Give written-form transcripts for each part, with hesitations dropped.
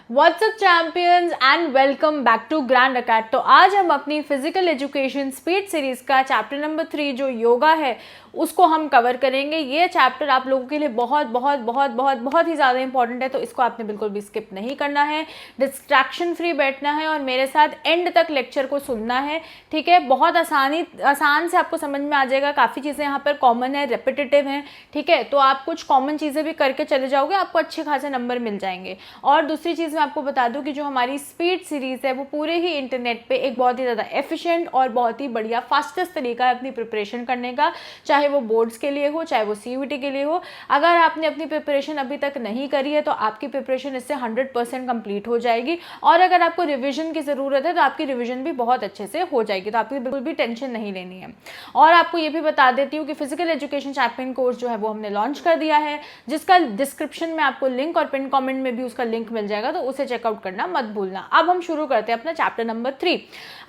WhatsApp champions and welcome back to grand academy. तो आज हम अपनी फिजिकल एजुकेशन स्पीड सीरीज का चैप्टर नंबर 3 जो योगा है उसको हम कवर करेंगे। ये चैप्टर आप लोगों के लिए बहुत बहुत बहुत बहुत बहुत ही ज़्यादा इंपॉर्टेंट है, तो इसको आपने बिल्कुल भी स्किप नहीं करना है, डिस्ट्रैक्शन फ्री बैठना है और मेरे साथ एंड तक लेक्चर को सुनना है। ठीक है, बहुत आसान से आपको समझ में आ जाएगा। काफ़ी चीज़ें यहाँ पर कॉमन है, रेपिटेटिव हैं। ठीक है, तो आप कुछ कॉमन चीज़ें भी करके चले जाओगे, आपको अच्छे खासे नंबर मिल जाएंगे। और दूसरी चीज़ मैं आपको बता दूं कि जो हमारी स्पीड सीरीज़ है वो पूरे ही इंटरनेट पे एक बहुत ही ज़्यादा एफिशिएंट और बहुत ही बढ़िया फास्टेस्ट तरीका है अपनी प्रिपरेशन करने का, चाहे वो बोर्ड्स के लिए हो चाहे वो सीयूईटी के लिए हो। अगर आपने अपनी प्रिपरेशन अभी तक नहीं करी है तो आपकी प्रिपरेशन इससे 100% कंप्लीट हो जाएगी, और अगर आपको रिविजन की ज़रूरत है तो आपकी रिविजन भी बहुत अच्छे से हो जाएगी, तो आपकी बिल्कुल भी टेंशन नहीं लेनी है। और आपको ये भी बता देती हूँ कि फिजिकल एजुकेशन चैंपियन कोर्स जो है वो हमने लॉन्च कर दिया है, जिसका डिस्क्रिप्शन में आपको लिंक और पिन कमेंट में भी उसका लिंक मिल जाएगा, तो उसे चेकआउट करना मत भूलना। अब हम शुरू करते हैं अपना चैप्टर नंबर 3।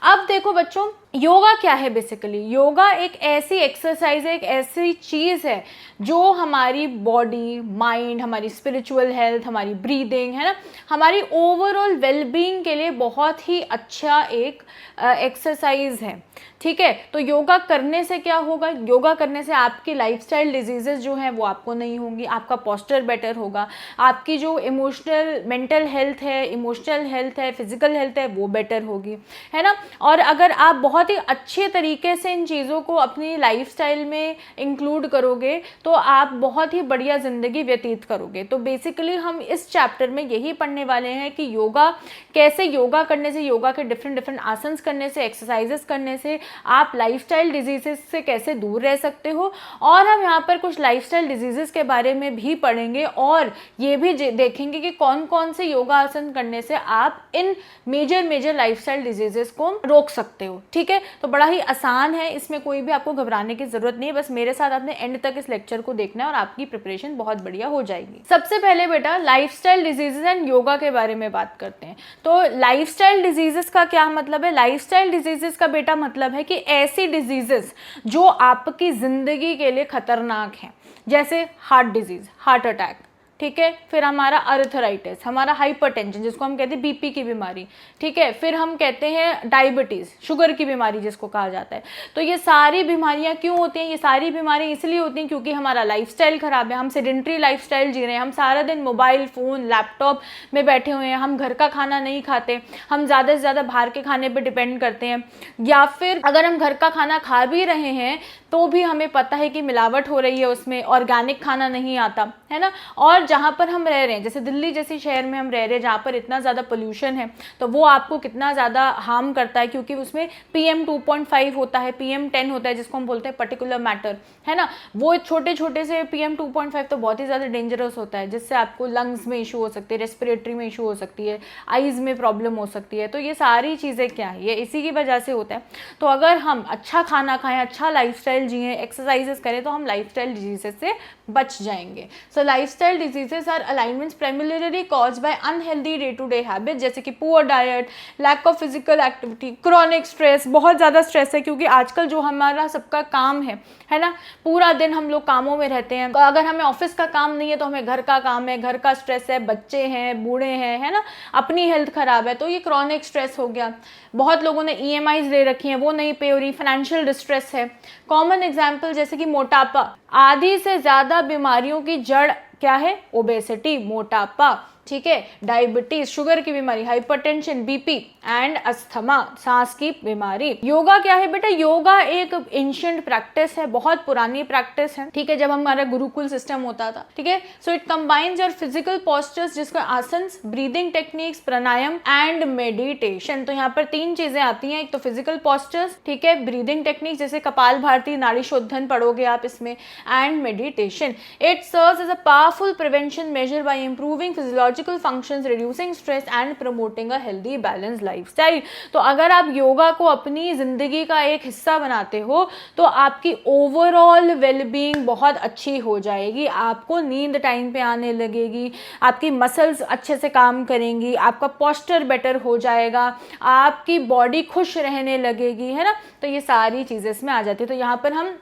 अब देखो बच्चों, योगा क्या है? बेसिकली योगा एक ऐसी एक्सरसाइज है, एक ऐसी चीज़ है जो हमारी बॉडी, माइंड, हमारी स्पिरिचुअल हेल्थ, हमारी ब्रीदिंग है ना, हमारी ओवरऑल वेलबींग के लिए बहुत ही अच्छा एक एक्सरसाइज है। ठीक है, तो योगा करने से क्या होगा? योगा करने से आपकी लाइफस्टाइल डिजीजेस जो हैं वो आपको नहीं होंगी, आपका पोस्चर बेटर होगा, आपकी जो इमोशनल मेंटल हेल्थ है, इमोशनल हेल्थ है, फिजिकल हेल्थ है वो बेटर होगी, है ना। और अगर आप बहुत ही अच्छे तरीके से इन चीज़ों को अपनी लाइफस्टाइल में इंक्लूड करोगे तो आप बहुत ही बढ़िया ज़िंदगी व्यतीत करोगे। तो बेसिकली हम इस चैप्टर में यही पढ़ने वाले हैं कि योगा कैसे, योगा करने से, योगा के डिफरेंट आसन्स करने से, एक्सरसाइजेस करने से आप लाइफस्टाइल डिजीजेस से कैसे दूर रह सकते हो। और हम यहाँ पर कुछ लाइफस्टाइल डिजीजेस के बारे में भी पढ़ेंगे और ये भी देखेंगे कि कौन कौन से योगा आसन करने से आप इन मेजर लाइफस्टाइल डिजीजेस को रोक सकते हो। ठीक है, तो बड़ा ही आसान है, इसमें कोई भी आपको घबराने की जरूरत नहीं है। बस मेरे साथ आपने एंड तक इस लेक्चर को देखना है और आपकी प्रिपरेशन बहुत बढ़िया हो जाएगी। सबसे पहले बेटा लाइफस्टाइल डिजीजेस एंड योगा के बारे में बात करते हैं। तो लाइफस्टाइल डिजीजेस का क्या मतलब है? लाइफस्टाइल डिजीजेस का बेटा मतलब है कि ऐसी डिजीजेस जो आपकी जिंदगी के लिए खतरनाक हैं, जैसे हार्ट डिजीज, हार्ट अटैक, ठीक है, फिर हमारा अर्थराइटिस, हमारा हाइपरटेंशन जिसको हम कहते हैं बीपी की बीमारी, ठीक है, फिर हम कहते हैं डायबिटीज, शुगर की बीमारी जिसको कहा जाता है। तो ये सारी बीमारियां क्यों होती हैं? ये सारी बीमारियां इसलिए होती हैं क्योंकि हमारा लाइफस्टाइल खराब है, हम सेडेंटरी लाइफस्टाइल जी रहे हैं, हम सारा दिन मोबाइल फोन लैपटॉप में बैठे हुए हैं, हम घर का खाना नहीं खाते, हम ज़्यादा से ज़्यादा बाहर के खाने पर डिपेंड करते हैं, या फिर अगर हम घर का खाना खा भी रहे हैं तो भी हमें पता है कि मिलावट हो रही है, उसमें ऑर्गेनिक खाना नहीं आता, है ना। और जहाँ पर हम रह रहे हैं, जैसे दिल्ली जैसे शहर में हम रह रहे हैं जहाँ पर इतना ज़्यादा पोल्यूशन है, तो वो आपको कितना ज़्यादा हार्म करता है, क्योंकि उसमें PM 2.5 होता है, PM 10 होता है जिसको हम बोलते हैं पर्टिकुलर मैटर, है ना। वो छोटे से PM 2.5 तो बहुत ही ज़्यादा डेंजरस होता है, जिससे आपको लंग्स में इशू हो सकती है, रेस्पिरेटरी में इशू हो सकती है, आईज में प्रॉब्लम हो सकती है। तो ये सारी चीज़ें क्या है, ये इसी की वजह से होता है। तो अगर हम अच्छा खाना खाएं, अच्छा लाइफस्टाइल जिए, एक्सरसाइजेस करें, तो हम लाइफस्टाइल डिजीजेस से बच जाएंगे। So lifestyle diseases are alignments primarily caused by unhealthy day to day habit, जैसे कि poor diet, lack of physical activity, chronic stress, बहुत ज़्यादा स्ट्रेस है क्योंकि आजकल जो हमारा सबका काम है ना, पूरा दिन हम लोग कामों में रहते हैं। अगर हमें ऑफिस का काम नहीं है तो हमें घर का काम है, घर का स्ट्रेस है, बच्चे हैं, बूढ़े हैं, है ना, अपनी हेल्थ खराब है, तो ये क्रॉनिक स्ट्रेस हो गया। बहुत लोगों ने EMIs ले रखी हैं, वो नहीं पे हो रही, फाइनेंशियल डिस्ट्रेस है। कॉमन एग्जाम्पल जैसे कि मोटापा, आधी से ज़्यादा बीमारियों की जड़ क्या है? ओबेसिटी, मोटापा, ठीक है, डायबिटीज, शुगर की बीमारी, हाइपरटेंशन, बीपी एंड अस्थमा, सांस की बीमारी। योगा क्या है बेटा? योगा एक एंशिएंट प्रैक्टिस है, बहुत पुरानी प्रैक्टिस है, ठीक है, जब हमारा गुरुकुल सिस्टम होता था, ठीक है। So it combines your physical postures, जिसका आसन, breathing techniques, pranayama and meditation. तो यहाँ पर 3 चीजें आती हैं, एक तो फिजिकल पोस्चर्स, ठीक है, ब्रीदिंग टेक्निक्स जैसे कपाल भारती, नाड़ी शोधन पढ़ोगे आप इसमें, and meditation. It serves as a powerful prevention measure by improving physiological functions, reducing stress and promoting a healthy balanced lifestyle। तो अगर आप योगा को अपनी जिंदगी का एक हिस्सा बनाते हो तो आपकी ओवरऑल वेलबींग बहुत अच्छी हो जाएगी, आपको नींद टाइम पे आने लगेगी, आपकी मसल्स अच्छे से काम करेंगी, आपका पोस्चर बेटर हो जाएगा, आपकी बॉडी खुश रहने लगेगी, है ना। तो ये सारी चीज़ें इसमें आ जाती है। तो यहाँ पर हम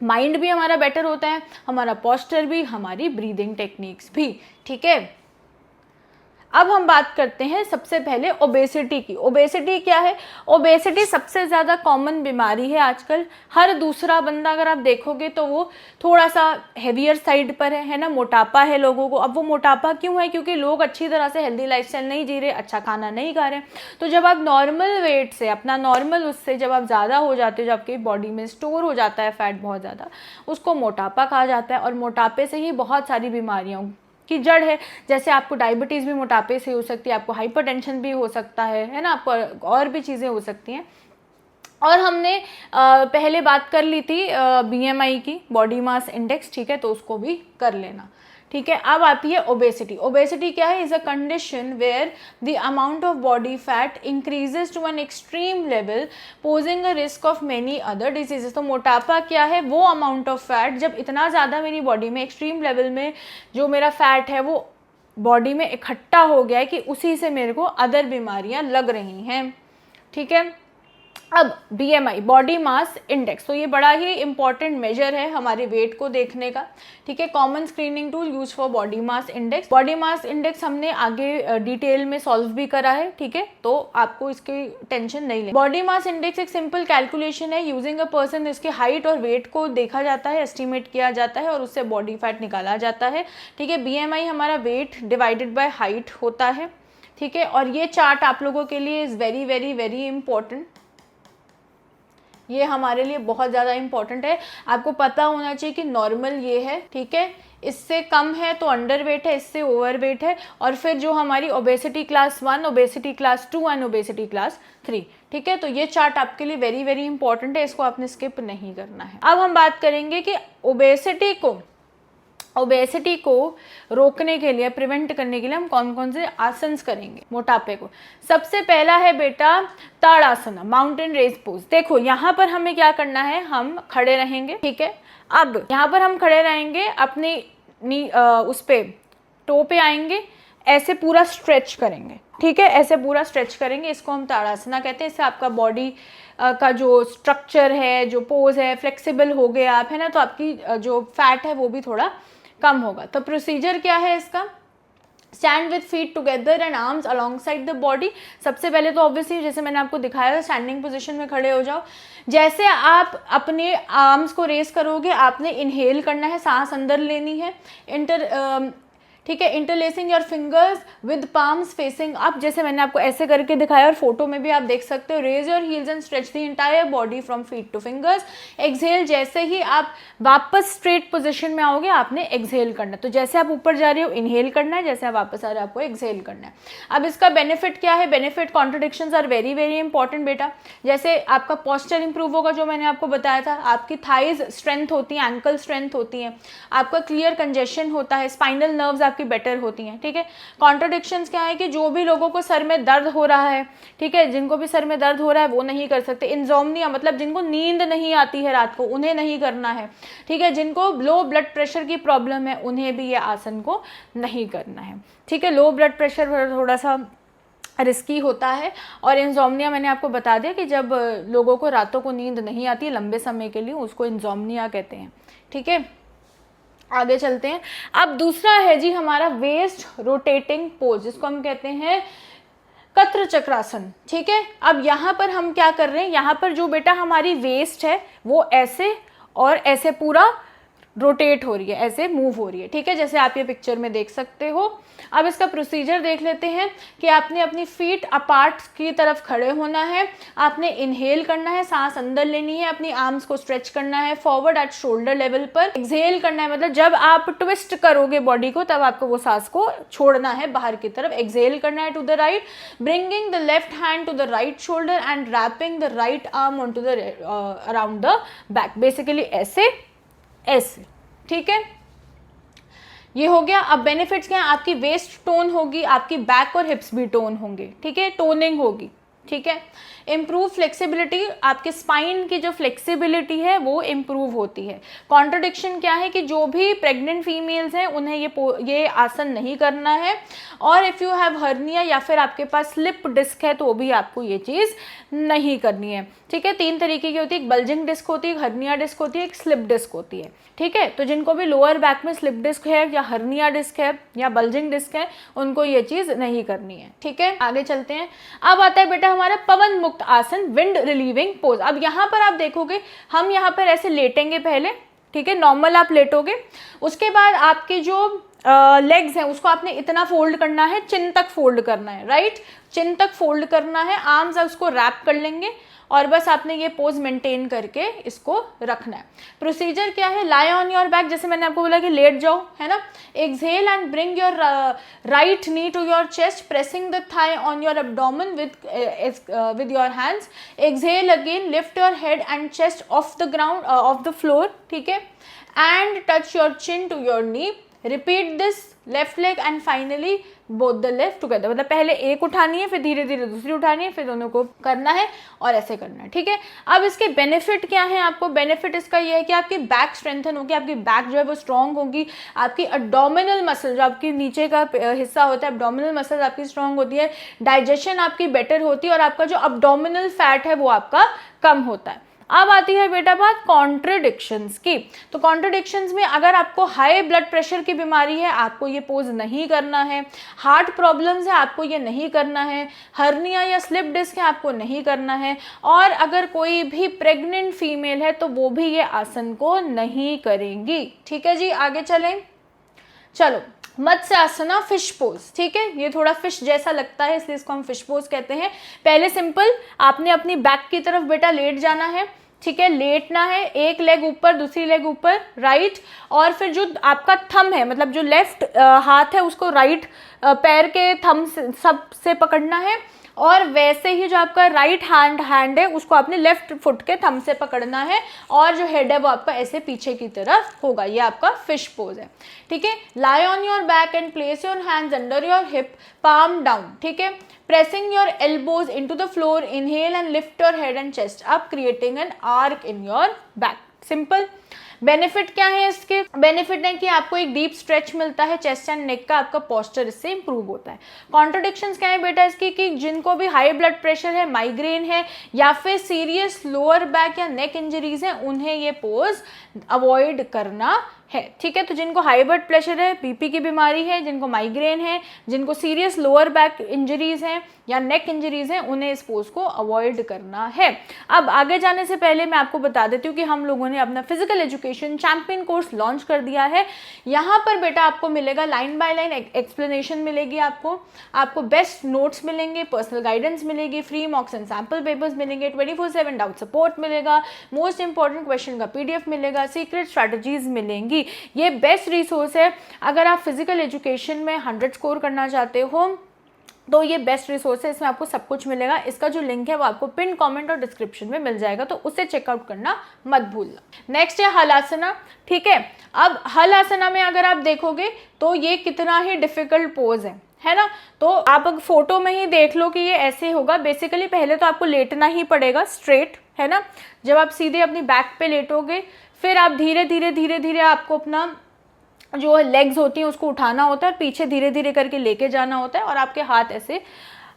माइंड भी हमारा बेटर होता है, हमारा पोस्चर भी, हमारी ब्रीदिंग टेक्निक्स भी, ठीक है। अब हम बात करते हैं सबसे पहले ओबेसिटी की। ओबेसिटी क्या है? ओबेसिटी सबसे ज़्यादा कॉमन बीमारी है आजकल। हर दूसरा बंदा अगर आप देखोगे तो वो थोड़ा सा हेवियर साइड पर है ना, मोटापा है लोगों को। अब वो मोटापा क्यों है? क्योंकि लोग अच्छी तरह से हेल्दी लाइफस्टाइल नहीं जी रहे, अच्छा खाना नहीं खा रहे। तो जब आप नॉर्मल वेट से, अपना नॉर्मल उससे जब आप ज़्यादा हो जाते हो, जब आपकी बॉडी में स्टोर हो जाता है फैट बहुत ज़्यादा, उसको मोटापा कहा जाता है। और मोटापे से ही बहुत सारी बीमारियों की जड़ है। जैसे आपको डायबिटीज़ भी मोटापे से हो सकती है, आपको हाइपरटेंशन भी हो सकता है ना, आपको और भी चीज़ें हो सकती हैं। और हमने पहले बात कर ली थी BMI की, बॉडी मास इंडेक्स, ठीक है, तो उसको भी कर लेना, ठीक है। अब आती है ओबेसिटी। ओबेसिटी क्या है? Is a condition where the amount of body fat increases to an extreme level posing a risk of many other diseases. तो मोटापा क्या है? वो अमाउंट ऑफ फैट जब इतना ज़्यादा मेरी बॉडी में, एक्सट्रीम लेवल में जो मेरा फैट है वो बॉडी में इकट्ठा हो गया है कि उसी से मेरे को अदर बीमारियां लग रही हैं, ठीक है। अब BMI, बॉडी मास इंडेक्स, तो ये बड़ा ही इंपॉर्टेंट मेजर है हमारे वेट को देखने का, ठीक है। Common screening tool use for body mass index. Body mass index हमने आगे डिटेल में सॉल्व भी करा है, ठीक है, तो आपको इसकी टेंशन नहीं लेनी। बॉडी मास इंडेक्स एक सिंपल कैलकुलेशन है यूजिंग अ पर्सन। इसके हाइट और वेट को देखा जाता है, एस्टिमेट किया जाता है और उससे बॉडी फैट निकाला जाता है, ठीक है। BMI हमारा वेट डिवाइडेड बाय हाइट होता है, ठीक है। और ये चार्ट आप लोगों के लिए is very very very important, ये हमारे लिए बहुत ज़्यादा इंपॉर्टेंट है। आपको पता होना चाहिए कि नॉर्मल ये है, ठीक है, इससे कम है तो अंडर वेट है, इससे ओवर वेट है, और फिर जो हमारी obesity class 1, obesity class 2 and obesity class 3, ठीक है। तो ये चार्ट आपके लिए वेरी वेरी इंपॉर्टेंट है, इसको आपने स्किप नहीं करना है। अब हम बात करेंगे कि ओबेसिटी को रोकने के लिए, प्रिवेंट करने के लिए हम कौन कौन से आसन करेंगे मोटापे को। सबसे पहला है बेटा ताड़ासन, माउंटेन रेस पोज। देखो यहाँ पर हमें क्या करना है, हम खड़े रहेंगे, ठीक है। अब यहाँ पर हम खड़े रहेंगे, अपनी उस पे टो पे आएंगे, ऐसे पूरा स्ट्रेच करेंगे, ठीक है, ऐसे पूरा स्ट्रेच करेंगे, इसको हम ताड़ासना कहते हैं। इससे आपका बॉडी का जो स्ट्रक्चर है, जो पोज है, फ्लेक्सिबल हो गए आप, है ना, तो आपकी जो फैट है वो भी थोड़ा कम होगा। तो प्रोसीजर क्या है इसका? Stand with feet together and arms along side the body. सबसे पहले तो ऑब्वियसली जैसे मैंने आपको दिखाया था, स्टैंडिंग पोजीशन में खड़े हो जाओ। जैसे आप अपने आर्म्स को रेस करोगे, आपने इनहेल करना है, सांस अंदर लेनी है, ठीक है, interlacing your fingers with palms facing up, जैसे मैंने आपको ऐसे करके दिखाया और फोटो में भी आप देख सकते हो। Raise your heels and stretch the entire body from feet to fingers. Exhale, जैसे ही आप वापस स्ट्रेट पोजीशन में आओगे आपने एक्सहेल करना। तो जैसे आप ऊपर जा रहे हो इनहेल करना है, जैसे आप वापस आ रहे हो आपको एक्सहेल करना है। अब इसका बेनिफिट क्या है? Benefit, contradictions are very very important बेटा। जैसे आपका पॉस्चर इंप्रूव होगा, जो मैंने आपको बताया था, आपकी थाइज स्ट्रेंथ होती है, एंकल स्ट्रेंथ होती है, आपका क्लियर कंजेशन होता है, स्पाइनल नर्व्स आपकी बेटर होती हैं, ठीक है। कॉन्ट्रडिक्शंस क्या है कि जो भी लोगों को सर में दर्द हो रहा है, ठीक है, जिनको भी सर में दर्द हो रहा है वो नहीं कर सकते। इंसोम्निया मतलब जिनको नींद नहीं आती है रात को, उन्हें नहीं करना है, ठीक है। जिनको लो ब्लड प्रेशर की प्रॉब्लम है उन्हें भी ये आसन को नहीं करना है, ठीक है। लो ब्लड प्रेशर थोड़ा सा रिस्की होता है। और इंसोम्निया मैंने आपको बता दिया कि जब लोगों को रातों को नींद नहीं आती है लंबे समय के लिए, उसको इंसोम्निया कहते हैं, ठीक है। आगे चलते हैं। अब दूसरा है जी हमारा वेस्ट रोटेटिंग पोज, जिसको हम कहते हैं कत्र चक्रासन, ठीक है। अब यहाँ पर हम क्या कर रहे हैं, यहाँ पर जो बेटा हमारी वेस्ट है वो ऐसे और ऐसे पूरा रोटेट हो रही है, ऐसे मूव हो रही है, ठीक है, जैसे आप ये पिक्चर में देख सकते हो। अब इसका प्रोसीजर देख लेते हैं कि आपने अपनी फीट अपार्ट की तरफ खड़े होना है, आपने इनहेल करना है, सांस अंदर लेनी है, अपनी आर्म्स को स्ट्रेच करना है फॉरवर्ड एट शोल्डर लेवल पर। एक्सहेल करना है, मतलब जब आप ट्विस्ट करोगे बॉडी को तब आपको वो सांस को छोड़ना है बाहर की तरफ। एक्सहेल करना है to the right, bringing the left hand to the right shoulder and wrapping the right arm on to the around the back, basically ऐसे ऐसे, ठीक है, ये हो गया। अब बेनिफिट्स क्या है, आपकी वेस्ट टोन होगी, आपकी बैक और हिप्स भी टोन होंगे, ठीक है, टोनिंग होगी, ठीक है। इम्प्रूव फ्लेक्सिबिलिटी, आपके स्पाइन की जो फ्लेक्सिबिलिटी है वो इम्प्रूव होती है। कॉन्ट्रडिक्शन क्या है कि जो भी प्रेग्नेंट फीमेल्स हैं उन्हें ये आसन नहीं करना है, और इफ़ यू हैव हर्निया या फिर आपके पास स्लिप डिस्क है तो भी आपको ये चीज़ नहीं करनी है। ठीक है, 3 तरीके की होती है, एक बल्जिंग डिस्क होती है, एक हर्निया डिस्क होती है, एक स्लिप डिस्क होती है। ठीक है, तो जिनको भी लोअर बैक में स्लिप डिस्क है या हर्निया डिस्क है या बल्जिंग डिस्क है उनको ये चीज़ नहीं करनी है। ठीक है, आगे चलते हैं। अब आता है बेटा हमारा पवन मुक्त आसन, विंड रिलीविंग पोज। अब यहाँ पर आप देखोगे हम यहाँ पर ऐसे लेटेंगे पहले, ठीक है, नॉर्मल आप लेटोगे, उसके बाद आपके जो लेग्स हैं उसको आपने इतना फोल्ड करना है, चिन तक फोल्ड करना है, राइट, चिन तक फोल्ड करना है, आर्म्स उसको रैप कर लेंगे और बस आपने ये पोज मेंटेन करके इसको रखना है। प्रोसीजर क्या है, लाई ऑन योर बैक, जैसे मैंने आपको बोला कि लेट जाओ, है ना। Exhale and bring your right knee to your chest, pressing the thigh on your abdomen with your hands. Exhale again, lift your head and chest off the ground, off the floor, ठीक है, and touch your chin to your knee. Repeat this left leg and finally both the left together, मतलब पहले एक उठानी है फिर धीरे धीरे दूसरी उठानी है, फिर दोनों को करना है और ऐसे करना है। ठीक है, अब इसके बेनिफिट क्या है आपको, बेनिफिट इसका ये है कि आपकी बैक स्ट्रेंथन होगी, आपकी बैक जो है वो स्ट्रांग होगी, आपकी एब्डोमिनल मसल जो आपकी नीचे का हिस्सा होता है, एब्डोमिनल मसल आपकी स्ट्रांग होती है, डाइजेशन आपकी बेटर होती है और आपका जो एब्डोमिनल फैट है वो आपका कम होता है। अब आती है बेटा बात कॉन्ट्रडिक्शंस की। तो कॉन्ट्रडिक्शंस में अगर आपको हाई ब्लड प्रेशर की बीमारी है आपको ये पोज नहीं करना है, हार्ट प्रॉब्लम्स है आपको ये नहीं करना है, हर्निया या स्लिप डिस्क है आपको नहीं करना है, और अगर कोई भी प्रेग्नेंट फीमेल है तो वो भी ये आसन को नहीं करेंगी। ठीक है जी, आगे चलें। चलो, मत्स्यासना फिश पोज, ठीक है, ये थोड़ा फिश जैसा लगता है इसलिए इसको हम फिश पोज कहते हैं। पहले सिंपल आपने अपनी बैक की तरफ बेटा लेट जाना है, ठीक है, लेटना है, एक लेग ऊपर दूसरी लेग ऊपर, राइट, और फिर जो आपका थंब है मतलब जो लेफ्ट हाथ है उसको राइट पैर के थंब सब से पकड़ना है, और वैसे ही जो आपका राइट हैंड है उसको आपने लेफ्ट फुट के थंब से पकड़ना है, और जो हेड है वो आपका ऐसे पीछे की तरफ होगा, ये आपका फिश पोज है। ठीक है, lie on your back and place your hands under your hip, palm down, ठीक है, pressing your elbows into the floor, inhale and lift your head and chest up, creating an arc in your back. Simple. Benefit क्या है इसके, benefit है कि आपको एक deep stretch मिलता है, चेस्ट एंड नेक का आपका पोस्चर इससे इंप्रूव होता है। कॉन्ट्रडिक्शंस क्या है बेटा इसकी, कि जिनको भी हाई ब्लड प्रेशर है, माइग्रेन है या फिर सीरियस लोअर बैक या नेक इंजरीज है उन्हें ये पोज अवॉइड करना है। ठीक है, तो जिनको हाई ब्लड प्रेशर है, बीपी की बीमारी है, जिनको माइग्रेन है, जिनको सीरियस लोअर बैक इंजरीज हैं या नेक इंजरीज हैं उन्हें इस पोज को अवॉइड करना है। अब आगे जाने से पहले मैं आपको बता देती हूँ कि हम लोगों ने अपना physical education champion course launch कर दिया है। यहाँ पर बेटा आपको मिलेगा लाइन बाय लाइन एक्सप्लेनेशन मिलेगी, आपको बेस्ट नोट्स मिलेंगे, पर्सनल गाइडेंस मिलेगी, फ्री मॉक्स एंड सैम्पल पेपर्स मिलेंगे, 24/7 डाउट सपोर्ट मिलेगा, मोस्ट इंपॉर्टेंट क्वेश्चन का PDF मिलेगा, सीक्रेट स्ट्रैटेजीज मिलेंगी। ये बेस्ट रिसोर्स है अगर आप फिजिकल एजुकेशन में 100 स्कोर करना चाहते हो तो ये बेस्ट रिसोर्स है, इसमें आपको सब कुछ मिलेगा। इसका जो लिंक है वो आपको पिन कमेंट और डिस्क्रिप्शन में मिल जाएगा, तो उसे चेकआउट करना मत भूलना। नेक्स्ट है हलासना। ठीक है, अब हलासना में अगर आप देखोगे तो ये कितना ही डिफिकल्ट पोज है ना, तो आप फोटो में ही देख लो कि ये ऐसे होगा। बेसिकली पहले तो आपको लेटना ही पड़ेगा स्ट्रेट, है ना, जब आप सीधे अपनी बैक पे लेटोगे फिर आप धीरे धीरे आपको अपना जो लेग्स होती हैं उसको उठाना होता है, पीछे धीरे धीरे करके लेके जाना होता है और आपके हाथ ऐसे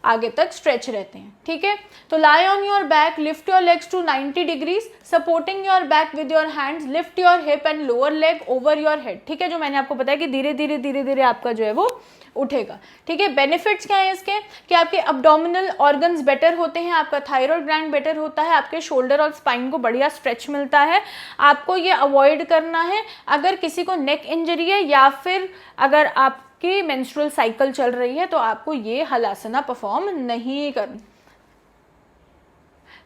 आगे तक स्ट्रेच रहते हैं। ठीक है, तो lie on your back, lift your legs to 90 degrees, supporting your back with your hands, lift your hip and lower leg over your head. ठीक है, जो मैंने आपको बताया कि धीरे धीरे आपका जो है वो उठेगा। ठीक है, बेनिफिट्स क्या है इसके, कि आपके अब्डोमिनल ऑर्गन्स बेटर होते हैं, आपका थायराइड ग्लैंड बेटर होता है, आपके शोल्डर और स्पाइन को बढ़िया स्ट्रेच मिलता है। आपको ये अवॉइड करना है अगर किसी को नेक इंजरी है या फिर अगर आपकी मेंस्ट्रुअल साइकिल चल रही है तो आपको ये हलासना परफॉर्म नहीं करना।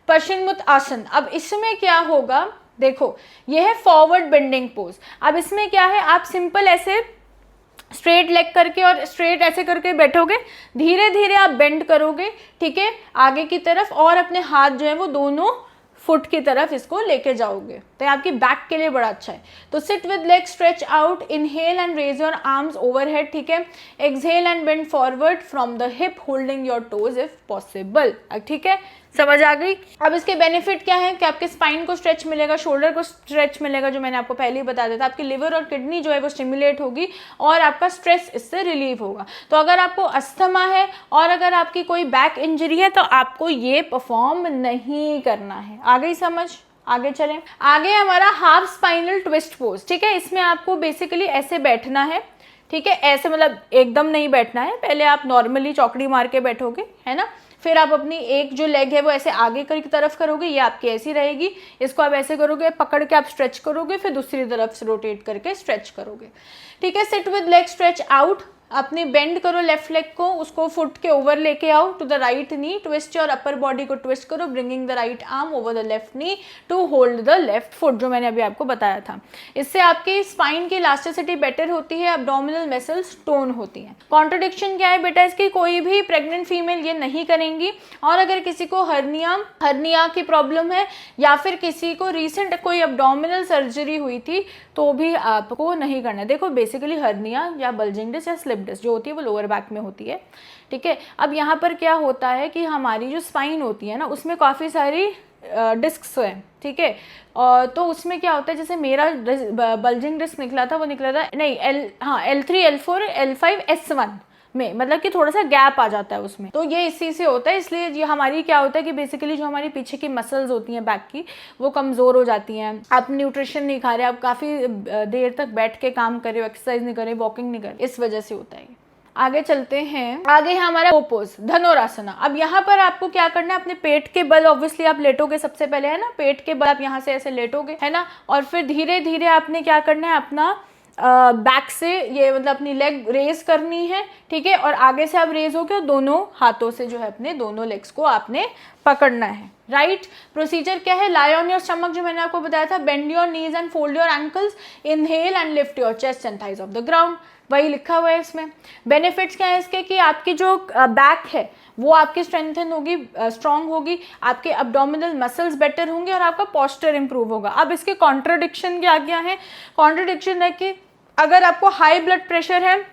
पश्चिमोत्तान आसन, अब इसमें क्या होगा, देखो ये है फॉरवर्ड बेंडिंग पोज। अब इसमें क्या है, आप सिंपल ऐसे स्ट्रेट लेग करके और स्ट्रेट ऐसे करके बैठोगे, धीरे धीरे आप बेंड करोगे, ठीक है, आगे की तरफ, और अपने हाथ जो है वो दोनों फुट की तरफ इसको लेके जाओगे, तो आपकी बैक के लिए बड़ा अच्छा है। तो sit with leg stretch out, inhale and raise your arms overhead, ठीक है। Exhale and bend forward from the hip holding your toes if possible, ठीक है, समझ आ गई। अब इसके बेनिफिट क्या है कि आपके स्पाइन को स्ट्रेच मिलेगा, शोल्डर को स्ट्रेच मिलेगा, जो मैंने आपको पहले ही बता दिया था। आपकी लिवर और किडनी जो है वो स्टिमुलेट होगी और आपका स्ट्रेस इससे रिलीव होगा। तो अगर आपको अस्थमा है और अगर आपकी कोई बैक इंजरी है तो आपको ये परफॉर्म नहीं करना है। आ गई समझ? आगे चलें। आगे हमारा हाफ स्पाइनल ट्विस्ट पोज, ठीक है। इसमें आपको बेसिकली ऐसे बैठना है, ठीक है, ऐसे मतलब एकदम नहीं बैठना है, पहले आप नॉर्मली चौकड़ी मार के बैठोगे, है ना। फिर आप अपनी एक जो लेग है वो ऐसे आगे की तरफ करोगे, ये आपकी ऐसी रहेगी, इसको आप ऐसे करोगे, पकड़ के आप स्ट्रेच करोगे, फिर दूसरी तरफ से रोटेट करके स्ट्रेच करोगे, ठीक है। Sit with leg stretch out, अपनी बेंड करो लेफ्ट लेग को, उसको फुट के ओवर लेके आओ to the right knee, twist your upper body को ट्विस्ट करो, bringing the right arm over the left knee to hold the left foot, जो मैंने अभी आपको बताया था। इससे आपकी स्पाइन की इलास्टिसिटी बेटर होती है, एब्डोमिनल मसल्स टोन होती हैं। कॉन्ट्रडिक्शन क्या है बेटा इसकी? कोई भी प्रेग्नेंट फीमेल ये नहीं करेंगी, और अगर किसी को हर्निया की प्रॉब्लम है या फिर किसी को रिसेंट कोई एब्डोमिनल सर्जरी हुई थी तो भी आपको नहीं करना है। देखो बेसिकली हर्निया या बल्जिंग डिस्क या स्लिप डिस्क जो होती है वो लोअर बैक में होती है, ठीक है। अब यहाँ पर क्या होता है कि हमारी जो स्पाइन होती है ना उसमें काफ़ी सारी डिस्क्स हैं, ठीक है। और तो उसमें क्या होता है, जैसे मेरा बल्जिंग डिस्क निकला था, वो निकला था नहीं L3 L4 L5 S1 में, मतलब कि थोड़ा सा गैप आ जाता है उसमें, तो ये इसी से होता है। इसलिए ये हमारी क्या होता है कि बेसिकली जो हमारी पीछे की मसल्स होती हैं बैक की वो कमज़ोर हो जाती हैं। आप न्यूट्रिशन नहीं खा रहे, आप काफ़ी देर तक बैठ के काम कर रहे हो, एक्सरसाइज नहीं कर रहे, वॉकिंग नहीं कर रहे, इस वजह से होता है। आगे चलते हैं। आगे है हमारा पोज धनुरासना। अब यहाँ पर आपको क्या करना है, अपने पेट के बल ऑब्वियसली आप लेटोगे सबसे पहले, है ना, पेट के बल आप यहाँ से ऐसे लेटोगे, है ना, और फिर धीरे धीरे आपने क्या करना है, अपना बैक से ये मतलब अपनी लेग रेज करनी है, ठीक है, और आगे से आप रेज होके दोनों हाथों से जो है अपने दोनों लेग्स को आपने पकड़ना है, राइट। प्रोसीजर क्या है? लाई ऑन योर स्टमक, जो मैंने आपको बताया था, bend your knees and fold your ankles, inhale and lift your chest and thighs of the ground, वही लिखा हुआ है इसमें। बेनिफिट्स क्या है इसके कि आपकी जो बैक है वो आपकी स्ट्रेंथन होगी, स्ट्रांग होगी, आपके एब्डोमिनल मसल्स बेटर होंगे और आपका पोस्चर इंप्रूव होगा। अब इसके कॉन्ट्रडिक्शन क्या है? कॉन्ट्रडिक्शन है कि अगर आपको हाई ब्लड प्रेशर है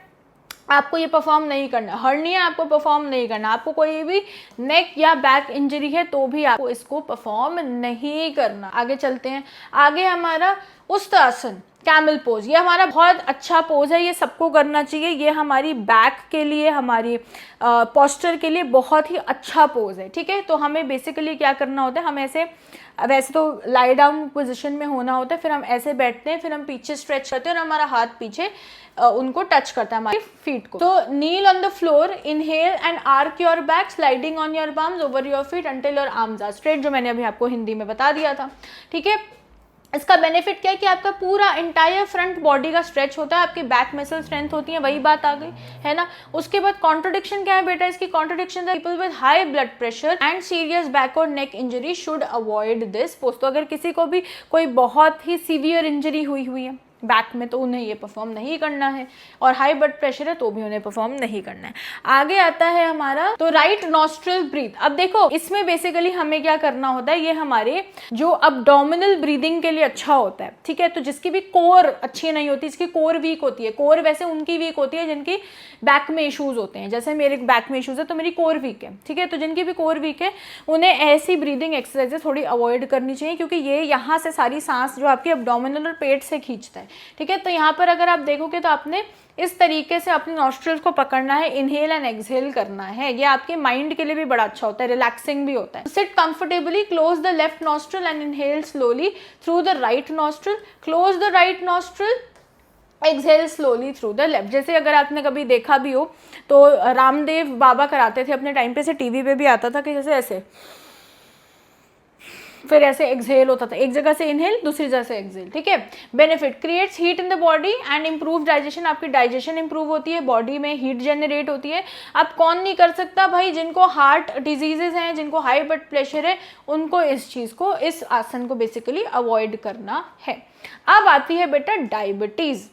आपको ये परफॉर्म नहीं करना, हर्निया आपको परफॉर्म नहीं करना, आपको कोई भी नेक या बैक इंजरी है तो भी आपको इसको परफॉर्म नहीं करना। आगे चलते हैं। आगे हमारा उत्तासन कैमल पोज, ये हमारा बहुत अच्छा पोज है, ये सबको करना चाहिए। ये हमारी बैक के लिए, हमारी पोस्चर के लिए बहुत ही अच्छा पोज है, ठीक है। तो हमें बेसिकली क्या करना होता है, हम ऐसे, वैसे तो लाई डाउन पोजीशन में होना होता है, फिर हम ऐसे बैठते हैं, फिर हम पीछे स्ट्रेच करते हैं और हमारा हाथ पीछे उनको टच करता है हमारी फीट को। तो kneel on the floor, inhale and arch your back, sliding on your palms over your feet until your arms are straight, जो मैंने अभी आपको हिंदी में बता दिया था, ठीक है। इसका बेनिफिट क्या है कि आपका पूरा इंटायर फ्रंट बॉडी का स्ट्रेच होता है, आपकी बैक मसल स्ट्रेंथ होती है, वही बात आ गई, है ना। उसके बाद कॉन्ट्रडिक्शन क्या है बेटा इसकी? कॉन्ट्रडिक्शन है people with high blood pressure and serious back or neck injury should avoid this pose. तो अगर किसी को भी कोई बहुत ही सीवियर इंजरी हुई है बैक में तो उन्हें ये परफॉर्म नहीं करना है, और हाई ब्लड प्रेशर है तो भी उन्हें परफॉर्म नहीं करना है। आगे आता है हमारा तो राइट नॉस्ट्रल ब्रीथ। अब देखो इसमें बेसिकली हमें क्या करना होता है, ये हमारे जो अब्डोमिनल ब्रीदिंग के लिए अच्छा होता है, ठीक है। तो जिसकी भी कोर अच्छी नहीं होती, जिसकी कोर वीक होती है, कोर वैसे उनकी वीक होती है जिनकी बैक में इशूज होते हैं, जैसे मेरे बैक में इशूज है तो मेरी कोर वीक है, ठीक है। तो जिनकी भी कोर वीक है उन्हें ऐसी ब्रीदिंग एक्सरसाइजेस थोड़ी अवॉइड करनी चाहिए, क्योंकि ये यहाँ से सारी सांस जो आपकी अब्डोमिनल और पेट से खींचता है, ठीक है। तो यहाँ पर अगर आप देखोगे तो आपने इस तरीके से अपने नॉस्ट्रल्स को पकड़ना है, इनहेल एंड एक्सहेल करना है। ये आपके माइंड के लिए भी बड़ा अच्छा होता है, रिलैक्सिंग भी होता है। Sit comfortably, close the left nostril and inhale slowly through the right nostril, close the right nostril, exhale slowly through the left. जैसे अगर आपने कभी देखा भी हो तो रामदेव बाबा कराते थे अपने टाइम पे, से टीवी पे भी आता था कि जैसे ऐसे, फिर ऐसे एक्सहेल होता था, एक जगह से इनहेल दूसरी जगह से एक्सहेल, ठीक है। Benefit creates heat in the body and improve digestion, आपकी डाइजेशन इंप्रूव होती है, बॉडी में हीट जनरेट होती है। अब कौन नहीं कर सकता भाई? जिनको हार्ट डिजीजेज हैं, जिनको हाई ब्लड प्रेशर है, उनको इस चीज को, इस आसन को बेसिकली अवॉइड करना है। अब आती है बेटा डायबिटीज।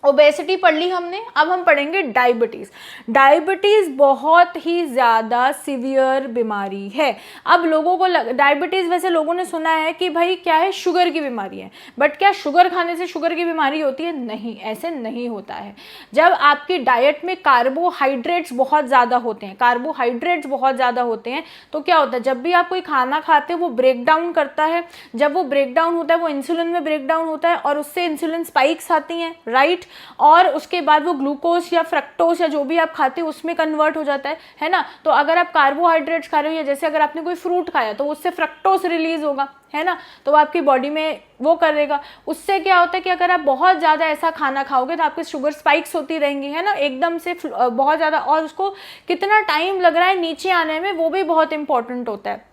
ओबेसिटी पढ़ ली हमने, अब हम पढ़ेंगे डायबिटीज़। डायबिटीज़ बहुत ही ज़्यादा सीवियर बीमारी है। अब लोगों को डायबिटीज़, वैसे लोगों ने सुना है कि भाई क्या है, शुगर की बीमारी है, बट क्या शुगर खाने से शुगर की बीमारी होती है? नहीं, ऐसे नहीं होता है। जब आपकी डाइट में कार्बोहाइड्रेट्स बहुत ज़्यादा होते हैं, कार्बोहाइड्रेट्स बहुत ज़्यादा होते हैं, तो क्या होता है, जब भी आप कोई खाना खाते हैं वो ब्रेक डाउन करता है। जब वो ब्रेक डाउन होता है वो इंसुलिन में ब्रेक डाउन होता है और उससे इंसुलिन स्पाइक्स आती हैं, राइट। और उसके बाद वो ग्लूकोज या फ्रक्टोज या जो भी आप खाते हो उसमें कन्वर्ट हो जाता है ना। तो अगर आप कार्बोहाइड्रेट्स खा रहे हो या जैसे अगर आपने कोई फ्रूट खाया तो उससे फ्रक्टोज रिलीज होगा, है ना, तो वो आपकी बॉडी में वो करेगा। उससे क्या होता है कि अगर आप बहुत ज़्यादा ऐसा खाना खाओगे तो आपके शुगर स्पाइक्स होती रहेंगी, है ना, एकदम से बहुत ज़्यादा। और उसको कितना टाइम लग रहा है नीचे आने में वो भी बहुत इंपॉर्टेंट होता है।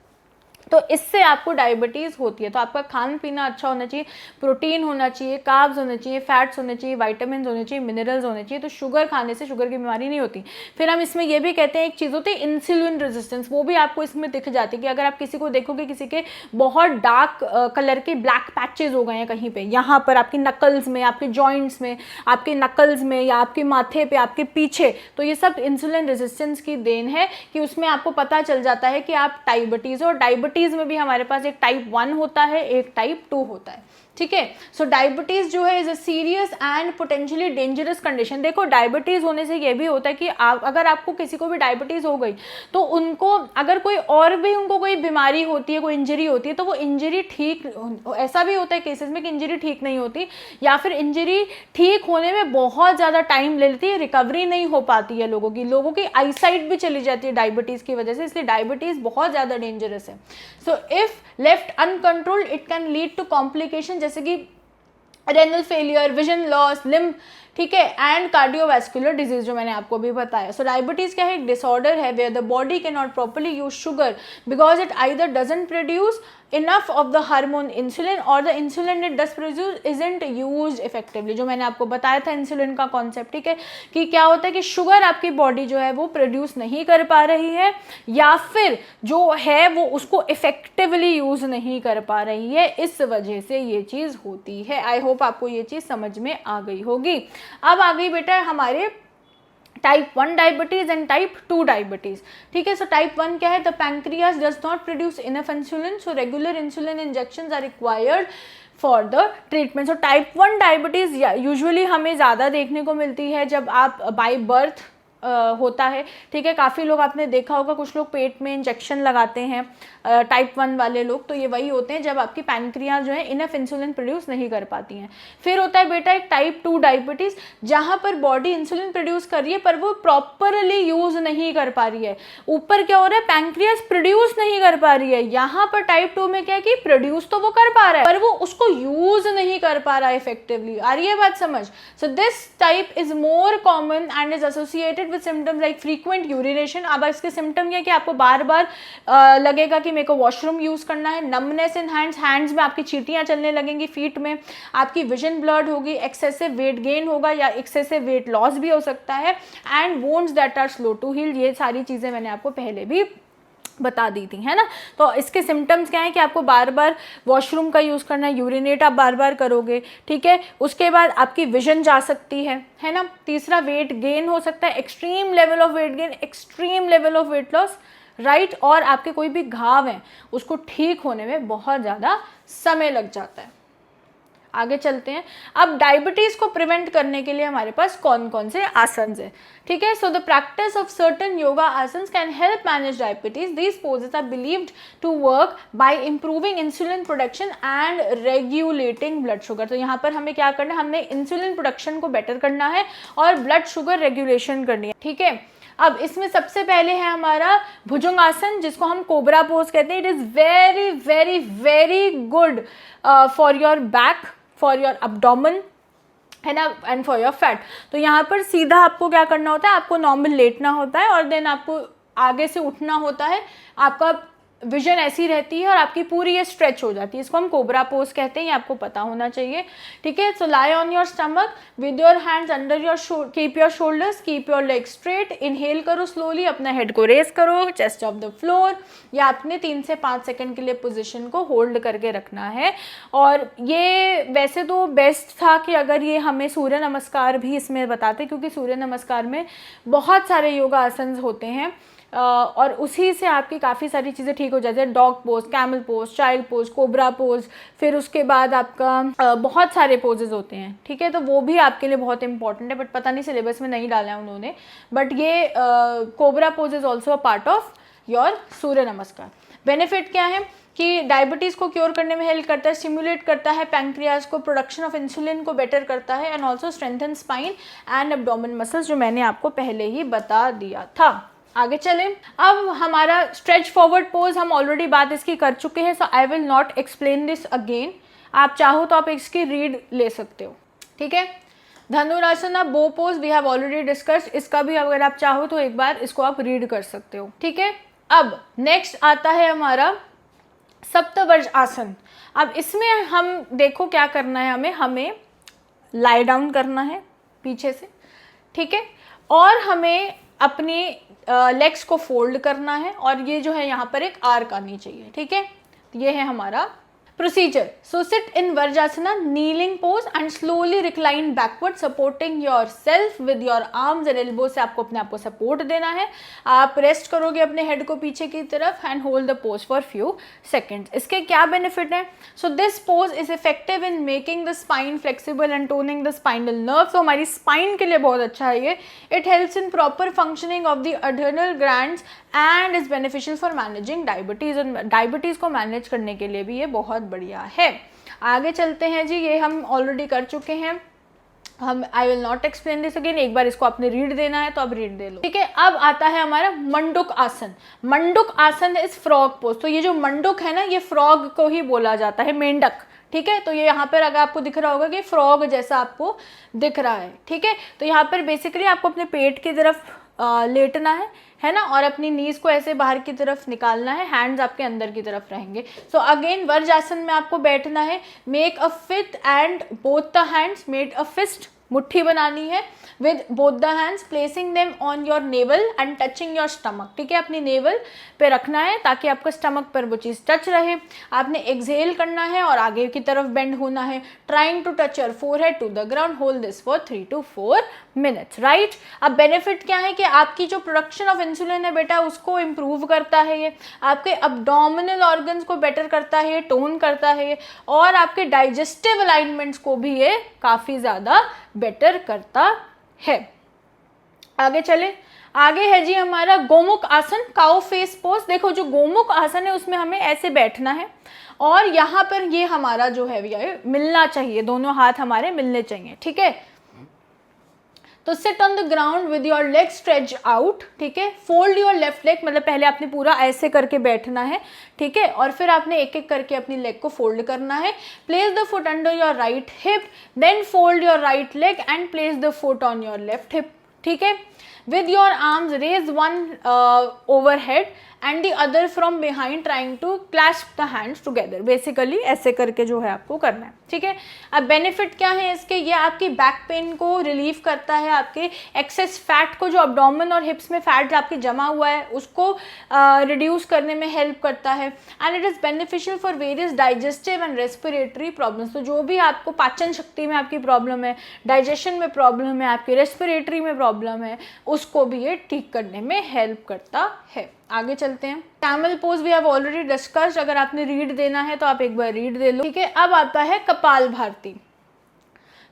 तो इससे आपको डायबिटीज़ होती है। तो आपका खान पीना अच्छा होना चाहिए, प्रोटीन होना चाहिए, कार्ब्स होने चाहिए, फैट्स होने चाहिए, विटामिन होने चाहिए, मिनरल्स होने चाहिए। तो शुगर खाने से शुगर की बीमारी नहीं होती। फिर हम इसमें ये भी कहते हैं, एक चीज़ होती है इंसुलिन रेजिस्टेंस, वो भी आपको इसमें दिख जाती है कि अगर आप किसी को देखोगे, किसी के बहुत डार्क कलर के ब्लैक पैचेज हो गए हैं कहीं पे, यहाँ पर आपकी नकल्स में, आपके जॉइंट्स में, आपके नकल्स में या आपके माथे पे, आपके पीछे, तो ये सब इंसुलिन रेजिस्टेंस की देन है कि उसमें आपको पता चल जाता है कि आप डायबिटीज़। और डायबिटीज़ में भी हमारे पास एक टाइप 1 होता है, एक टाइप 2 होता है, ठीक है। सो डायबिटीज जो है is a serious and potentially dangerous condition. देखो डायबिटीज होने से ये भी होता है कि अगर आपको किसी को भी डायबिटीज हो गई तो उनको अगर कोई और भी उनको कोई बीमारी होती है, कोई इंजरी होती है, तो वो इंजरी ठीक, ऐसा भी होता है केसेस में कि इंजरी ठीक नहीं होती या फिर इंजरी ठीक होने में बहुत ज़्यादा टाइम ले लेती है, रिकवरी नहीं हो पाती है लोगों की आईसाइट भी चली जाती है डायबिटीज़ की वजह से। इसलिए डायबिटीज़ बहुत ज़्यादा डेंजरस है। So if left uncontrolled it can lead to complication जैसे कि renal failure, vision loss, limb, ठीक है, एंड कार्डियोवैस्कुलर डिजीज जो मैंने आपको भी बताया। सो डायबिटीज क्या है, एक डिसऑर्डर है where the body can not properly use sugar because it either doesn't produce enough of the hormone insulin or the insulin it does produce isn't used effectively। जो मैंने आपको बताया था इंसुलिन का कॉन्सेप्ट, ठीक है, कि क्या होता है कि शुगर आपकी बॉडी जो है वो प्रोड्यूस नहीं कर पा रही है या फिर जो है वो उसको इफेक्टिवली यूज नहीं कर पा रही है, इस वजह से ये चीज़ होती है। आई होप आपको ये चीज़ समझ में आ गई होगी। अब आ गई बेटा हमारे type 1 diabetes and type 2 diabetes, ठीक है। सो टाइप 1 क्या है, the pancreas does not produce enough insulin, so regular insulin injections are required for the treatment. So type 1 diabetes usually हमें ज़्यादा देखने को मिलती है जब आप बाय बर्थ होता है, ठीक है। काफ़ी लोग आपने देखा होगा, कुछ लोग पेट में इंजेक्शन लगाते हैं टाइप 1 वाले लोग, तो ये वही होते हैं जब आपकी पैनक्रियाज जो है इनफ इंसुलिन प्रोड्यूस नहीं कर पाती हैं। फिर होता है बेटा एक टाइप 2 डायबिटीज़ जहाँ पर बॉडी इंसुलिन प्रोड्यूस कर रही है पर वो प्रॉपरली यूज नहीं कर पा रही है। ऊपर क्या हो रहा है, पैनक्रियाज प्रोड्यूस नहीं कर पा रही है। यहाँ पर टाइप 2 में क्या है कि प्रोड्यूस तो वो कर पा रहा है पर वो उसको यूज नहीं कर पा रहा है इफेक्टिवली। आ रही है बात समझ। So this type is more common and is associated with symptoms like frequent urination। अब इसके सिम्टम ये कि आपको बार बार लगेगा कि मेरे को वॉशरूम यूज करना है, numbness in हैंड्स में आपकी चींटियां चलने लगेंगी, फीट में आपकी विजन ब्लर्ड होगी, एक्सेसिव वेट गेन होगा या एक्सेसिव वेट लॉस भी हो सकता है, and wounds that are slow to heal. ये सारी चीजें मैंने आपको पहले भी बता दी थी, है ना। तो इसके सिम्टम्स क्या है कि आपको बार बार वॉशरूम का यूज़ करना है, यूरिनेट आप बार बार करोगे, ठीक है। उसके बाद आपकी विजन जा सकती है ना। तीसरा वेट गेन हो सकता है, extreme level of weight gain, extreme level of weight loss, right. और आपके कोई भी घाव हैं उसको ठीक होने में बहुत ज़्यादा समय लग जाता है। आगे चलते हैं। अब डायबिटीज को प्रिवेंट करने के लिए हमारे पास कौन कौन से आसन है, ठीक है। So the practice of certain yoga asanas can help manage diabetes. These poses are believed to work by improving insulin production and regulating blood sugar. तो यहाँ पर हमें क्या करना है, हमने इंसुलिन प्रोडक्शन को बेटर करना है और ब्लड शुगर रेगुलेशन करनी है, ठीक है। अब इसमें सबसे पहले है हमारा भुजंगासन जिसको हम कोबरा पोज कहते हैं। It is very very very good for your back, for your abdomen, है ना, एंड फॉर योर फैट। तो यहाँ पर सीधा आपको क्या करना होता है, आपको नॉर्मल लेटना होता है और देन आपको आगे से उठना होता है। आपका विजन ऐसी रहती है और आपकी पूरी ये स्ट्रेच हो जाती है। इसको हम कोबरा पोज कहते हैं, ये आपको पता होना चाहिए, ठीक है। So lie on your stomach with your hands under your, keep your shoulders, keep your leg straight, inhale करो स्लोली, अपना हेड को रेस करो, चेस्ट ऑफ द फ्लोर, या आपने 3 से 5 सेकंड के लिए पोजीशन को होल्ड करके रखना है। और ये वैसे तो बेस्ट था कि अगर ये हमें सूर्य नमस्कार भी इसमें बताते, क्योंकि सूर्य नमस्कार में बहुत सारे योगा आसन होते हैं और उसी से आपकी काफ़ी सारी चीज़ें ठीक हो जाती है। Dog pose, camel pose, child pose, cobra pose, फिर उसके बाद आपका बहुत सारे पोजेज होते हैं, ठीक है। तो वो भी आपके लिए बहुत इंपॉर्टेंट है, बट पता नहीं सिलेबस में नहीं डाला है उन्होंने। बट ये cobra pose is also a part of your Surya Namaskar. Benefit क्या है कि डायबिटीज़ को क्योर करने में हेल्प करता है, स्टिमुलेट करता है पैंक्रियाज को, प्रोडक्शन ऑफ इंसुलिन को बेटर करता है, and also strengthen spine and abdomen muscles, जो मैंने आपको पहले ही बता दिया था। आगे चलें, अब हमारा स्ट्रेच फॉरवर्ड पोज हम ऑलरेडी बात इसकी कर चुके हैं, so I will not explain this again. आप चाहो तो आप इसकी रीड ले सकते हो, ठीक है। Dhanurasana, bow pose we have already discussed, इसका भी अगर आप चाहो तो एक बार इसको आप रीड कर सकते हो, ठीक है। अब नेक्स्ट आता है हमारा सप्तवर्ज आसन। अब इसमें हम देखो क्या करना है, हमें लाई डाउन करना है पीछे से, ठीक है, और हमें अपनी लेग्स को फोल्ड करना है, और ये जो है यहाँ पर एक आर्क आनी चाहिए, ठीक है। ये है हमारा procedure. So sit in Vajrasana, kneeling pose and slowly recline backward, supporting yourself with your arms and elbow से आपको अपने आप को सपोर्ट देना है। आप रेस्ट करोगे अपने हेड को पीछे की तरफ and hold the pose for few seconds. इसके क्या बेनिफिट है? So this pose is effective in making the spine flexible and toning the spinal nerve. तो हमारी स्पाइन के लिए बहुत अच्छा है ये। It helps in proper functioning of the adrenal glands and is beneficial for managing diabetes, और diabetes को मैनेज करने के लिए भी ये बहुत बढ़िया है। आगे चलते हैं जी, ये हम ऑलरेडी कर चुके हैं, हम आई will not explain this again. एक बार इसको आपने रीड देना है तो आप रीड दे लो, ठीक है। अब आता है हमारा मंडूक आसन। मंडूक आसन इज फ्रॉग पोज। तो ये जो मंडूक है ना, ये फ्रॉग को ही बोला जाता है, मेंढक, ठीक है। तो ये यहाँ पर अगर आपको दिख रहा होगा कि फ्रॉग जैसा आपको दिख रहा है, ठीक है। तो यहाँ पर बेसिकली आपको अपने पेट की तरफ लेटना है ना, और अपनी नीज को ऐसे बाहर की तरफ निकालना है, हैंड्स आपके अंदर की तरफ रहेंगे। सो अगेन वर्जासन में आपको बैठना है। Make a fist and both the hands, made a fist, मुट्ठी बनानी है with both the hands, placing them on your navel and touching your stomach, ठीक है। अपनी नेवल पे रखना है ताकि आपका स्टमक पर वो चीज़ टच रहे। आपने एक्सहेल करना है और आगे की तरफ बेंड होना है। Trying to touch your forehead to the ground, hold this for 3 to 4 minutes, right. अब बेनिफिट क्या है कि आपकी जो प्रोडक्शन ऑफ इंसुलिन है बेटा, उसको इम्प्रूव करता है ये, आपके अब्डोमिनल ऑर्गन्स को बेटर करता है, टोन करता है, और आपके डाइजेस्टिव अलाइनमेंट्स को भी ये काफ़ी ज़्यादा बेटर करता है। आगे चले, आगे है जी हमारा गोमुख आसन, काउ फेस पोज। देखो जो गोमुख आसन है उसमें हमें ऐसे बैठना है, और यहाँ पर ये हमारा जो है ये मिलना चाहिए, दोनों हाथ हमारे मिलने चाहिए, ठीक है। तो sit on the ground with your leg stretch out, ठीक है। फोल्ड योर लेफ्ट लेग, मतलब पहले आपने पूरा ऐसे करके बैठना है, ठीक है, और फिर आपने एक एक करके अपनी लेग को फोल्ड करना है। Place the foot under your right hip, then fold your right leg and place the foot on your left hip, ठीक है। With your arms raise one overhead and the other from behind, trying to clasp the hands together. Basically ऐसे करके जो है आपको करना है, ठीक है। अब बेनिफिट क्या है इसके? ये आपकी बैक पेन को रिलीव करता है, आपके एक्सेस फैट को, जो अब्डोमेन और हिप्स में फैट आपके जमा हुआ है उसको रिड्यूस करने में हेल्प करता है। And it is beneficial for various digestive and respiratory problems. तो जो भी आपको पाचन शक्ति में आपकी प्रॉब्लम है, डाइजेशन में प्रॉब्लम है, आपकी रेस्पिरेटरी में प्रॉब्लम है, उसको भी ये ठीक करने में हेल्प करता है। आगे चलते हैं, camel pose we have already discussed. अगर आपने रीड देना है तो आप एक बार रीड दे लो, ठीक है। अब आता है कपाल भारती।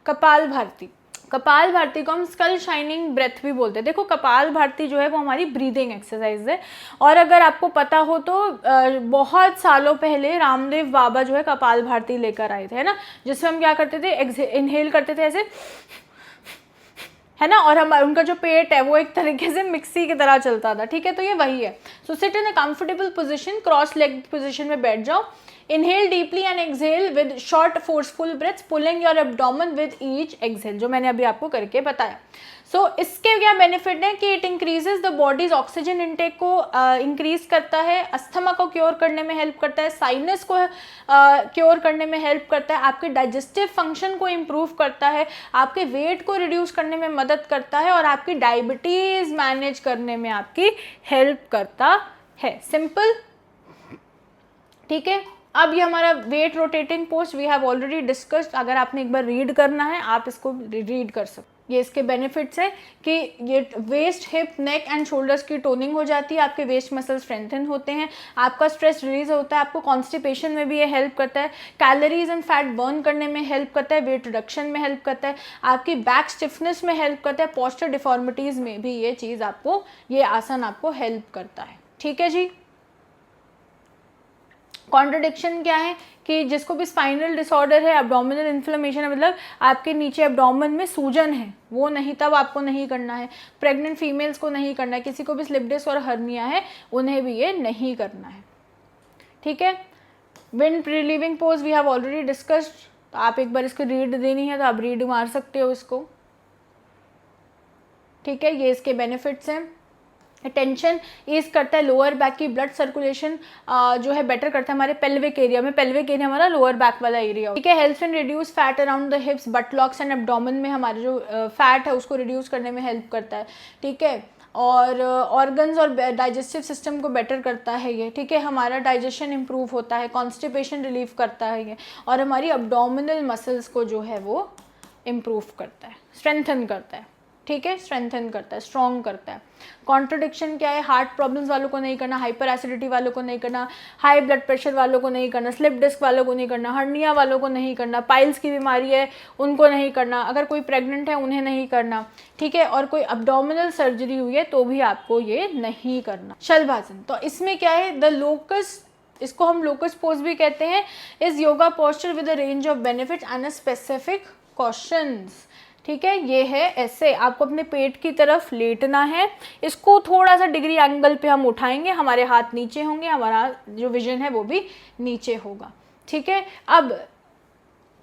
कपाल भारती, कपाल भारती को हम स्कल शाइनिंग ब्रेथ भी बोलते हैं। देखो कपाल भारती जो है वो हमारी ब्रीदिंग एक्सरसाइज है, और अगर आपको पता हो तो बहुत सालों पहले रामदेव बाबा जो है कपाल भारती लेकर आए थे, है ना, जिसमें हम क्या करते थे, इनहेल करते थे ऐसे, है ना, और हम उनका जो पेट है वो एक तरीके से मिक्सी की तरह चलता था, ठीक है। तो ये वही है। सो sit in a comfortable position, cross leg position में बैठ जाओ, inhale deeply and exhale with short forceful breaths, pulling your abdomen with each exhale, जो मैंने अभी आपको करके बताया। इसके क्या बेनिफिट है कि it increases the bodies oxygen intake को इंक्रीज करता है, अस्थमा को क्योर करने में हेल्प करता है, साइनस को क्योर करने में हेल्प करता है, आपके डाइजेस्टिव फंक्शन को इम्प्रूव करता है, आपके वेट को रिड्यूस करने में मदद करता है और आपकी डायबिटीज मैनेज करने में आपकी हेल्प करता है। सिंपल, ठीक है। अब ये हमारा weight rotating post we have already discussed, अगर आपने एक बार रीड करना है आप इसको रीड कर सकते। ये इसके बेनिफिट्स है कि ये waist, hip, neck and shoulders की टोनिंग हो जाती है, आपके वेस्ट मसल स्ट्रेंथन होते हैं, आपका स्ट्रेस रिलीज होता है, आपको कॉन्स्टिपेशन में भी ये हेल्प करता है, कैलोरीज एंड फैट बर्न करने में हेल्प करता है, वेट रिडक्शन में हेल्प करता है, आपकी बैक स्टिफनेस में हेल्प करता है, पोस्चर डिफॉर्मिटीज़ में भी ये चीज़ आपको, ये आसन आपको हेल्प करता है। ठीक है जी। कॉन्ट्रडिक्शन क्या है कि जिसको भी स्पाइनल डिसऑर्डर है, एब्डोमिनल इन्फ्लेमेशन है, मतलब आपके नीचे एब्डोमेन में सूजन है, वो नहीं, तब आपको नहीं करना है। प्रेग्नेंट फीमेल्स को नहीं करना है, किसी को भी स्लिप डिस्क और हर्निया है उन्हें भी ये नहीं करना है। ठीक है। Wind relieving pose we have already discussed, तो आप एक बार इसको रीड देनी है तो आप रीड मार सकते हो इसको। ठीक है, ये इसके बेनिफिट्स हैं। टेंशन ईज करता है, लोअर बैक की ब्लड सर्कुलेशन जो है बेटर करता है हमारे पेल्विक एरिया में, पेल्विक एरिया हमारा लोअर बैक वाला एरिया। ठीक है। Help and reduce fat around the hips, buttocks and abdomen में हमारे जो फैट है उसको रिड्यूस करने में हेल्प करता है। ठीक है। और ऑर्गन्स और डाइजेस्टिव सिस्टम को बेटर करता है ये। ठीक है। हमारा डाइजेशन इंप्रूव होता है, कॉन्स्टिपेशन रिलीव करता है ये, और हमारी एब्डोमिनल मसल्स को जो है वो इम्प्रूव करता है, स्ट्रेंथन करता है। ठीक है, स्ट्रेंथन करता है, स्ट्रॉन्ग करता है। कॉन्ट्रडिक्शन क्या है, हार्ट प्रॉब्लम्स वालों को नहीं करना, हाइपर एसिडिटी वालों को नहीं करना, हाई ब्लड प्रेशर वालों को नहीं करना, स्लिप डिस्क वालों को नहीं करना, हर्निया वालों को नहीं करना, पाइल्स की बीमारी है उनको नहीं करना, अगर कोई प्रेग्नेंट है उन्हें नहीं करना। ठीक है। और कोई अब्डोमिनल सर्जरी हुई है तो भी आपको ये नहीं करना। शलभासन, तो इसमें क्या है, द लोकस, इसको हम लोकस पोज भी कहते हैं, is yoga posture with a range of benefits and a specific questions. ठीक है। ये है ऐसे, आपको अपने पेट की तरफ लेटना है, इसको थोड़ा सा डिग्री एंगल पे हम उठाएंगे, हमारे हाथ नीचे होंगे, हमारा जो विजन है वो भी नीचे होगा। ठीक है। अब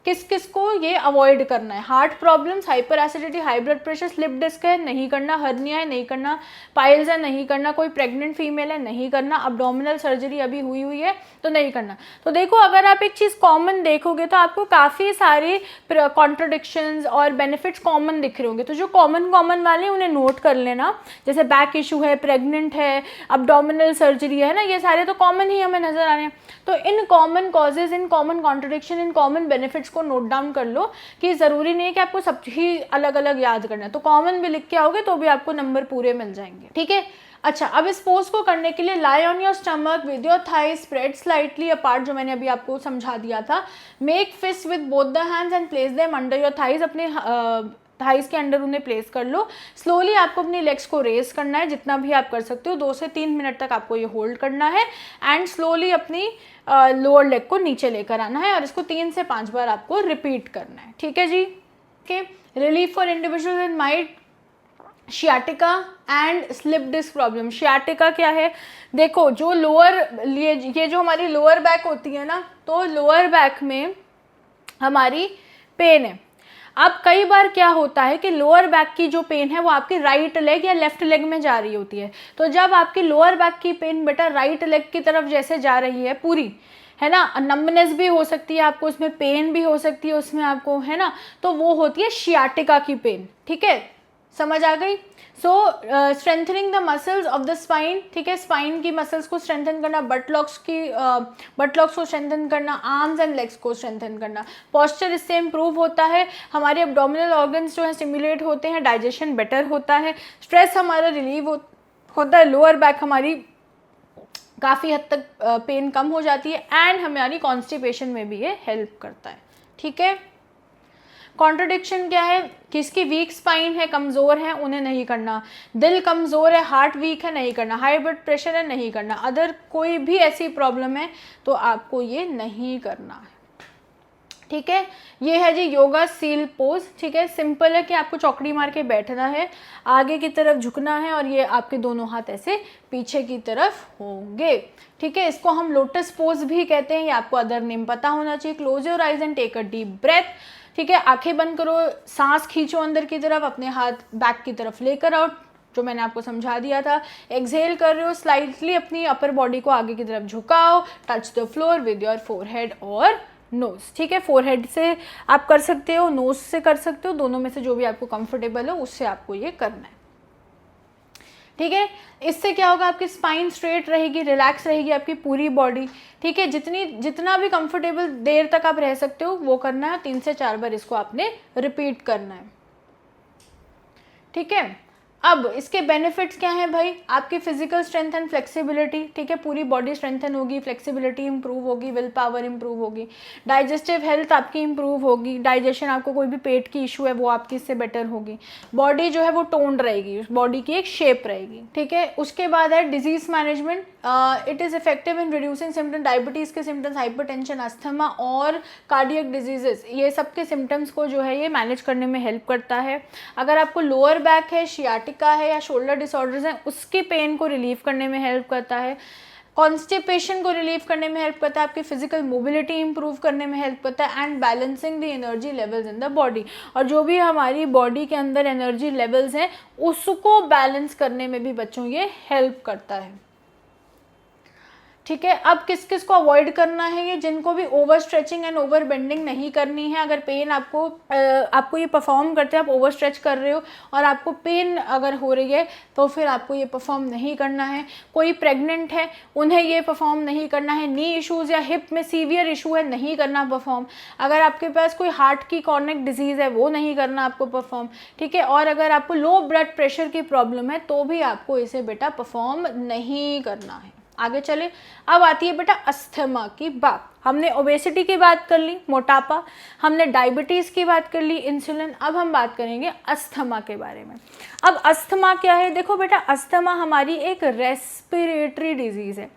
किस किस को ये अवॉइड करना है, heart problems, hyper acidity, high blood pressure, slip disc है नहीं करना, हर्निया है नहीं करना, पाइल्स है नहीं करना, कोई प्रेग्नेंट फीमेल है नहीं करना, अब्डोमिनल सर्जरी अभी हुई है तो नहीं करना। तो देखो, अगर आप एक चीज़ कॉमन देखोगे तो आपको काफ़ी सारे कॉन्ट्रडिक्शंस और बेनिफिट्स कॉमन दिख रहे होंगे। तो जो कॉमन वाले उन्हें नोट कर लेना, जैसे बैक इशू है, प्रेग्नेंट है, अब्डोमिनल सर्जरी है ना, ये सारे तो कॉमन ही हमें नजर आ रहे हैं। तो in common causes, in common contradiction, in common benefits को नोट डाउन कर लो, कि ज़रूरी नहीं है कि आपको सब ही अलग अलग याद करना है, तो कॉमन भी लिख के आओगे तो भी आपको नंबर पूरे मिल जाएंगे। ठीक है। अच्छा, अब इस पोज को करने के लिए lie on your stomach with your thigh spread slightly apart, जो मैंने अभी आपको समझा दिया था। Make fist with both the hands and place them under your thighs, अपने थाइज के अंडर उन्हें प्लेस कर लो। स्लोली आपको अपनी लेग्स को रेज करना है, जितना भी आप कर सकते हो, 2 से 3 मिनट तक आपको ये होल्ड करना है, एंड स्लोली अपनी लोअर लेग को नीचे लेकर आना है, और इसको 3 से 5 बार आपको रिपीट करना है। ठीक है जी। Okay. Relief for individual in mild sciatica and slip disc problem. Sciatica क्या है, देखो, जो लोअर, ये जो हमारी लोअर बैक होती है ना, तो लोअर बैक में हमारी पेन है। अब कई बार क्या होता है कि लोअर बैक की जो पेन है वो आपकी राइट लेग या लेफ्ट लेग में जा रही होती है। तो जब आपकी लोअर बैक की पेन बेटा राइट लेग की तरफ जैसे जा रही है पूरी, है ना, नंबनेस भी हो सकती है आपको, उसमें पेन भी हो सकती है उसमें आपको, है ना, तो वो होती है शियाटिका की पेन। ठीक है, समझ आ गई। So strengthening the muscles of the spine. ठीक है, स्पाइन की मसल्स को स्ट्रेंथन करना, बटलॉक्स को स्ट्रेंथन करना, आर्म्स एंड लेग्स को स्ट्रेंथन करना, पॉस्चर इससे इंप्रूव होता है, हमारे एब्डोमिनल ऑर्गन्स जो है स्टिमुलेट होते हैं, डाइजेशन बेटर होता है, स्ट्रेस हमारा रिलीव होता है, लोअर बैक हमारी काफ़ी हद तक पेन कम हो जाती है, एंड हमारी कॉन्स्टिपेशन में भी ये हेल्प करता है। ठीक है। कॉन्ट्रडिक्शन क्या है, किसकी वीक स्पाइन है, कमज़ोर है, उन्हें नहीं करना, दिल कमज़ोर है, हार्ट वीक है, नहीं करना, हाई ब्लड प्रेशर है, नहीं करना, अदर कोई भी ऐसी प्रॉब्लम है तो आपको ये नहीं करना है। ठीक है, ये है जी योगा सील पोज। ठीक है, सिंपल है कि आपको चौकड़ी मार के बैठना है, आगे की तरफ झुकना है और ये आपके दोनों हाथ ऐसे पीछे की तरफ होंगे। ठीक है, इसको हम लोटस पोज भी कहते हैं, ये आपको अदर नेम पता होना चाहिए। Close your eyes and take a deep breath. ठीक है, आंखें बंद करो, सांस खींचो अंदर की तरफ, अपने हाथ बैक की तरफ लेकर आओ, जो मैंने आपको समझा दिया था। एक्सहेल कर रहे हो, स्लाइटली अपनी अपर बॉडी को आगे की तरफ झुकाओ, touch the floor with your forehead और नोज। ठीक है, फोरहेड से आप कर सकते हो, नोज से कर सकते हो, दोनों में से जो भी आपको कंफर्टेबल हो उससे आपको ये करना है। ठीक है, इससे क्या होगा, आपकी स्पाइन स्ट्रेट रहेगी, रिलैक्स रहेगी आपकी पूरी बॉडी। ठीक है, जितना भी कंफर्टेबल देर तक आप रह सकते हो वो करना है, 3 से 4 बार इसको आपने रिपीट करना है। ठीक है, अब इसके बेनिफिट्स क्या हैं भाई, आपकी फिजिकल स्ट्रेंथ एंड फ्लेक्सिबिलिटी। ठीक है, पूरी बॉडी स्ट्रेंथन होगी, फ्लेक्सिबिलिटी इंप्रूव होगी, विल पावर इंप्रूव होगी, डाइजेस्टिव हेल्थ आपकी इंप्रूव होगी, डाइजेशन, आपको कोई भी पेट की इशू है वो आपकी इससे बेटर होगी, बॉडी जो है वो टोन्ड रहेगी, बॉडी की एक शेप रहेगी। ठीक है, उसके बाद है disease management. It is effective in reducing symptom, diabetes के सिम्टम्स, हाइपरटेंशन, अस्थमा और कार्डियक डिजीजेस, ये सब के सिम्टम्स को जो है ये मैनेज करने में हेल्प करता है। अगर आपको लोअर बैक है, शियाटिका है या शोल्डर डिसऑर्डर्स हैं, उसकी पेन को रिलीव करने में हेल्प करता है। कॉन्स्टिपेशन को रिलीव करने में हेल्प करता है, आपकी फिजिकल मोबिलिटी इंप्रूव करने में हेल्प करता है, and balancing the energy levels in the body, और जो भी हमारी बॉडी के अंदर एनर्जी लेवल्स हैं उसको बैलेंस करने में भी बच्चों ये हेल्प करता है। ठीक है, अब किस किस को अवॉइड करना है, ये जिनको भी over stretching and over bending नहीं करनी है। अगर पेन आपको ये परफॉर्म करते हैं, आप ओवर स्ट्रेच कर रहे हो और आपको पेन अगर हो रही है तो फिर आपको ये परफॉर्म नहीं करना है। कोई प्रेग्नेंट है, उन्हें ये परफॉर्म नहीं करना है। नी इश्यूज़ या हिप में सीवियर इशू है, नहीं करना परफॉर्म। अगर आपके पास कोई हार्ट की कॉर्निक डिजीज़ है, वो नहीं करना आपको परफॉर्म। ठीक है, और अगर आपको लो ब्लड प्रेशर की प्रॉब्लम है तो भी आपको इसे बेटा परफॉर्म नहीं करना है। आगे चले, अब आती है बेटा अस्थमा की बात। हमने ओबेसिटी की बात कर ली, मोटापा, हमने डायबिटीज़ की बात कर ली, इंसुलिन। अब हम बात करेंगे अस्थमा के बारे में। अब अस्थमा क्या है, देखो बेटा, अस्थमा हमारी एक रेस्पिरेटरी डिजीज़ है।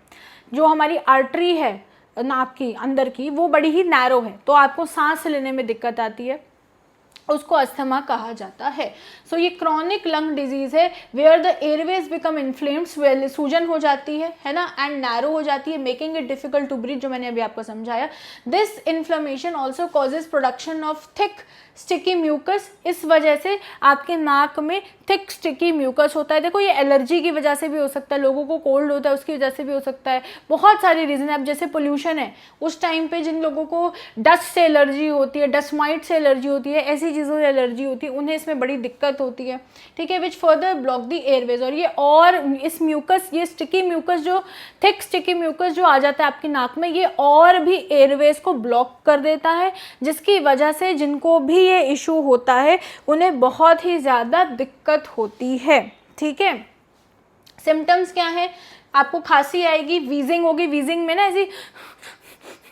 जो हमारी आर्टरी है नाक की अंदर की, वो बड़ी ही नैरो है, तो आपको सांस लेने में दिक्कत आती है, उसको अस्थमा कहा जाता है। सो ये क्रॉनिक लंग डिजीज है where the airways become inflamed, सूजन हो जाती है ना, एंड नैरो हो जाती है, making it difficult to breathe, जो मैंने अभी आपको समझाया। This inflammation also causes production of thick sticky mucus, इस वजह से आपके नाक में थिक स्टिकी म्यूकस होता है। देखो, ये एलर्जी की वजह से भी हो सकता है, लोगों को कोल्ड होता है उसकी वजह से भी हो सकता है, बहुत सारी रीज़न है। अब जैसे पोल्यूशन है, उस टाइम पे जिन लोगों को डस्ट से एलर्जी होती है, डस्ट माइट से एलर्जी होती है, ऐसी चीज़ों से एलर्जी होती है, उन्हें इसमें बड़ी दिक्कत होती है। ठीक है, which further block the Airways, और इस म्यूकस, ये स्टिकी म्यूकस, जो थिक स्टिकी म्यूकस जो आ जाता है आपकी नाक में, ये और भी एयरवेज को ब्लॉक कर देता है, जिसकी वजह से जिनको भी ये इशू होता है उन्हें बहुत ही ज़्यादा दिक्कत होती है। ठीक है, सिम्टम्स क्या है, आपको खांसी आएगी, वीजिंग होगी, वीजिंग में ना ऐसी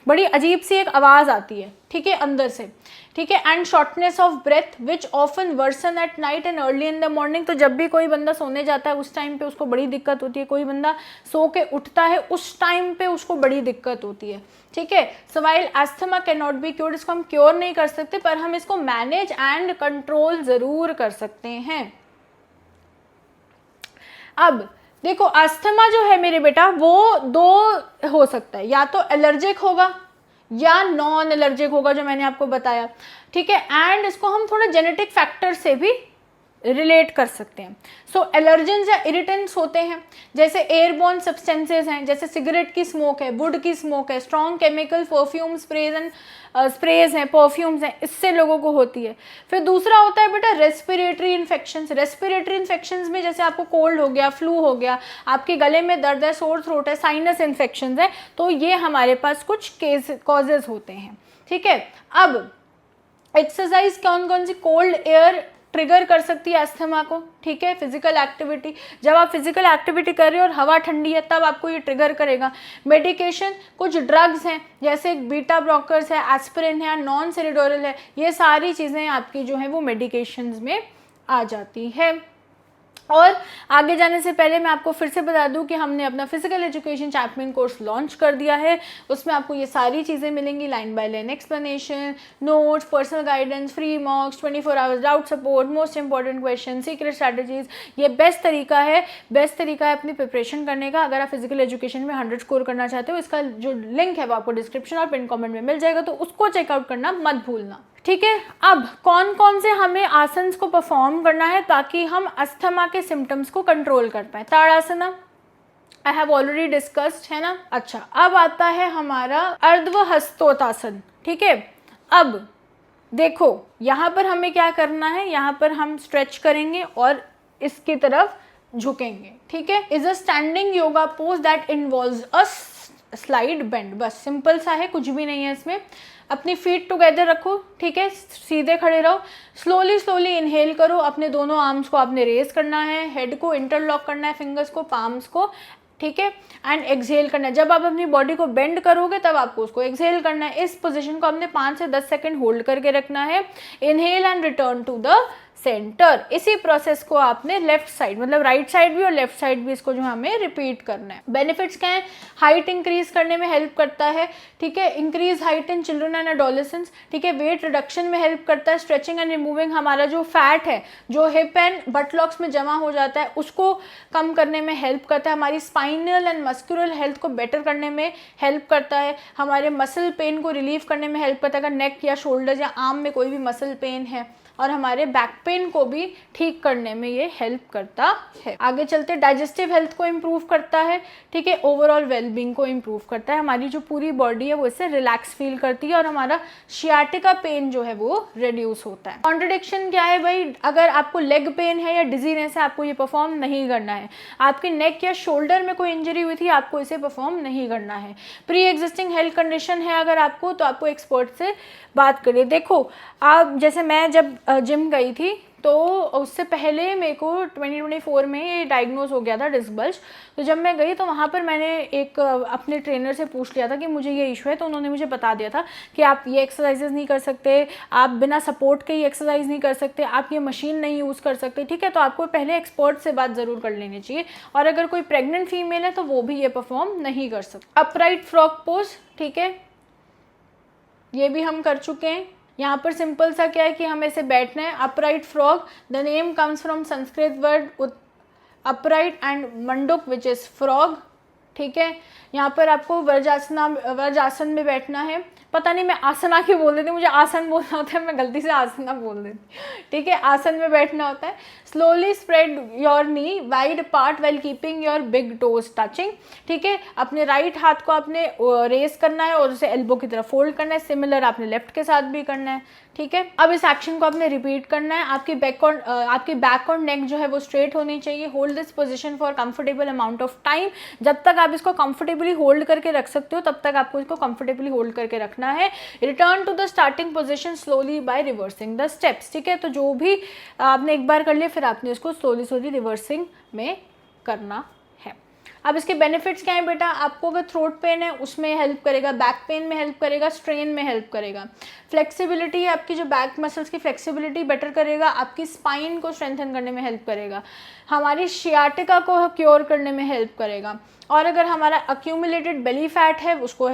बड़ी अजीब सी एक आवाज़ आती है, ठीक है, अंदर से। ठीक है, and shortness of breath which often worsen at night and early in the morning. तो जब भी कोई बंदा सोने जाता है उस टाइम पे उसको बड़ी दिक्कत होती है, कोई बंदा सो के उठता है उस टाइम पे उसको बड़ी दिक्कत होती है। ठीक है, सो while asthma can not be cured, इसको हम क्योर नहीं कर सकते, पर हम इसको मैनेज एंड कंट्रोल ज़रूर कर सकते हैं। अब देखो, अस्थमा जो है मेरे बेटा, वो दो हो सकता है, या तो एलर्जिक होगा या नॉन एलर्जिक होगा, जो मैंने आपको बताया। ठीक है, एंड इसको हम थोड़ा जेनेटिक फैक्टर से भी रिलेट कर सकते हैं। सो एलर्जेंस या इरिटेंट्स होते हैं, जैसे एयरबोर्न सब्सटेंसेज हैं, जैसे सिगरेट की स्मोक है, वुड की स्मोक है, स्ट्रॉन्ग केमिकल परफ्यूम स्प्रेज हैं, परफ्यूम्स हैं, इससे लोगों को होती है। फिर दूसरा होता है बेटा रेस्पिरेटरी इन्फेक्शंस। रेस्पिरेटरी इन्फेक्शंस में जैसे आपको कोल्ड हो गया, फ्लू हो गया, आपके गले में दर्द है, सोर थ्रोट है, साइनस इन्फेक्शंस है, तो ये हमारे पास कुछ कॉजेज होते हैं। ठीक है, अब एक्सरसाइज कौन कौन सी कोल्ड एयर ट्रिगर कर सकती है अस्थमा को। ठीक है, फिजिकल एक्टिविटी, जब आप फिजिकल एक्टिविटी कर रहे हो और हवा ठंडी है तब आपको ये ट्रिगर करेगा। मेडिकेशन, कुछ ड्रग्स हैं जैसे बीटा ब्लॉकर्स है, एस्पिरिन है, नॉन सेरिडोरल है, ये सारी चीज़ें आपकी जो है वो मेडिकेशंस में आ जाती है। और आगे जाने से पहले मैं आपको फिर से बता दूं कि हमने अपना फिजिकल एजुकेशन चैप्टरमैन कोर्स लॉन्च कर दिया है। उसमें आपको ये सारी चीज़ें मिलेंगी, line by line explanation, notes, personal guidance, free मॉक्स, 24 hours doubt support, most important question, secret strategies. ये बेस्ट तरीका है अपनी प्रिपरेशन करने का। अगर आप फिजिकल एजुकेशन में 100 स्कोर करना चाहते हो, इसका जो लिंक है वो आपको डिस्क्रिप्शन और पिन कॉमेंट में मिल जाएगा, तो उसको चेकआउट करना मत भूलना। ठीक है, अब कौन कौन से हमें आसन्स को परफॉर्म करना है ताकि हम अस्थमा के सिम्टम्स को कंट्रोल कर पाए। ताड़ासना आई हैव ऑलरेडी डिस्कस्ड, है ना। अच्छा, अब आता है हमारा अर्धहस्तोतासन। ठीक है, अब देखो यहाँ पर हमें क्या करना है, यहाँ पर हम स्ट्रेच करेंगे और इसकी तरफ झुकेंगे। ठीक है, is a standing yoga pose that involves a slide bend. बस सिंपल सा है, कुछ भी नहीं है इसमें। अपनी फीट टुगेदर रखो, ठीक है, सीधे खड़े रहो। स्लोली इनहेल करो, अपने दोनों आर्म्स को आपने रेज करना है, हेड को इंटरलॉक करना है, फिंगर्स को, पाम्स को, ठीक है, एंड एक्सहेल करना है। जब आप अपनी बॉडी को बेंड करोगे तब आपको उसको एक्सहेल करना है। इस पोजीशन को आपने 5 से 10 सेकंड होल्ड करके रखना है। Inhale and return to the centre. इसी प्रोसेस को आपने लेफ्ट साइड, मतलब राइट साइड भी और लेफ्ट साइड भी, इसको जो हमें रिपीट करना है। बेनिफिट्स क्या है, हाइट इंक्रीज करने में हेल्प करता है, ठीक है, increase height in children and adolescents, ठीक है, वेट रिडक्शन में हेल्प करता है, स्ट्रेचिंग एंड रिमूविंग, हमारा जो फैट है जो हिप एंड बटलॉक्स में जमा हो जाता है उसको कम करने में हेल्प करता है, हमारी स्पाइनल एंड मस्कुलर हेल्थ को बेटर करने में हेल्प करता है, हमारे मसल पेन को रिलीव करने में हेल्प करता है, अगर नेक या शोल्डर या आर्म में कोई भी मसल पेन है, और हमारे बैक पेन को भी ठीक करने में ये हेल्प करता है। आगे चलते, डाइजेस्टिव हेल्थ को इम्प्रूव करता है, ठीक है, ओवरऑल वेलबींग को इम्प्रूव करता है, हमारी जो पूरी बॉडी है वो इससे रिलैक्स फील करती है और हमारा शियाटिका पेन जो है वो रिड्यूस होता है। कॉन्ट्रडिक्शन क्या है भाई, अगर आपको लेग पेन है या डिजीनेस है आपको ये परफॉर्म नहीं करना है। आपकी नेक या शोल्डर में कोई इंजरी हुई थी आपको इसे परफॉर्म नहीं करना है। प्री एग्जिस्टिंग हेल्थ कंडीशन है अगर आपको, तो आपको एक्सपर्ट से बात करिए। देखो आप, जैसे मैं जब जिम गई थी तो उससे पहले मेरे को 2024 में ये डायग्नोज हो गया था डिस्क बल्ज। तो जब मैं गई तो वहाँ पर मैंने एक अपने ट्रेनर से पूछ लिया था कि मुझे ये इशू है, तो उन्होंने मुझे बता दिया था कि आप ये एक्सरसाइजेज नहीं कर सकते, आप बिना सपोर्ट के ये एक्सरसाइज नहीं कर सकते, आप ये मशीन नहीं यूज़ कर सकते, ठीक है। तो आपको पहले एक्सपर्ट से बात ज़रूर कर लेनी चाहिए। और अगर कोई प्रेग्नेंट फीमेल है तो वो भी ये परफॉर्म नहीं कर सकती। अपराइट फ्रॉग पोज, ठीक है, ये भी हम कर चुके हैं। यहाँ पर सिंपल सा क्या है कि हमें ऐसे बैठना है। Upright frog, the name comes from Sanskrit word upright and manduk which is frog, ठीक है। यहाँ पर आपको वज्रासन में बैठना है। पता नहीं मैं आसना के बोल देती हूँ, मुझे आसन बोलना होता है, मैं गलती से आसना बोल देती, ठीक है। आसन में बैठना होता है। Slowly spread your knee wide part well keeping your big toes touching, ठीक है। अपने राइट हाथ को आपने रेस करना है और उसे एल्बो की तरफ फोल्ड करना है। सिमिलर आपने लेफ्ट के साथ भी करना है, ठीक है। अब इस एक्शन को आपने रिपीट करना है। आपकी बैक और नेक जो है वो स्ट्रेट होनी चाहिए। Hold this position for comfortable amount of time. जब तक आप इसको कंफर्टेबली होल्ड करके रख सकते हो तब तक आपको इसको कंफर्टेबली होल्ड करके रखना है। Return to the starting position slowly by reversing the steps, ठीक है। तो जो भी आपने एक बार कर लिया फिर आपने इसको स्लोली रिवर्सिंग में करना है। अब इसके बेनिफिट्स क्या है बेटा, आपको अगर थ्रोट पेन है उसमें हेल्प करेगा, बैक पेन में हेल्प करेगा, स्ट्रेन में हेल्प करेगा। फ्लेक्सिबिलिटी है, आपकी जो बैक मसल्स की फ्लेक्सिबिलिटी बेटर करेगा, आपकी स्पाइन को स्ट्रेंथन करने में हेल्प करेगा, हमारी शियाटिका को क्योर करने में हेल्प करेगा, और अगर हमारा अक्यूमुलेटेड बेली फैट है उसको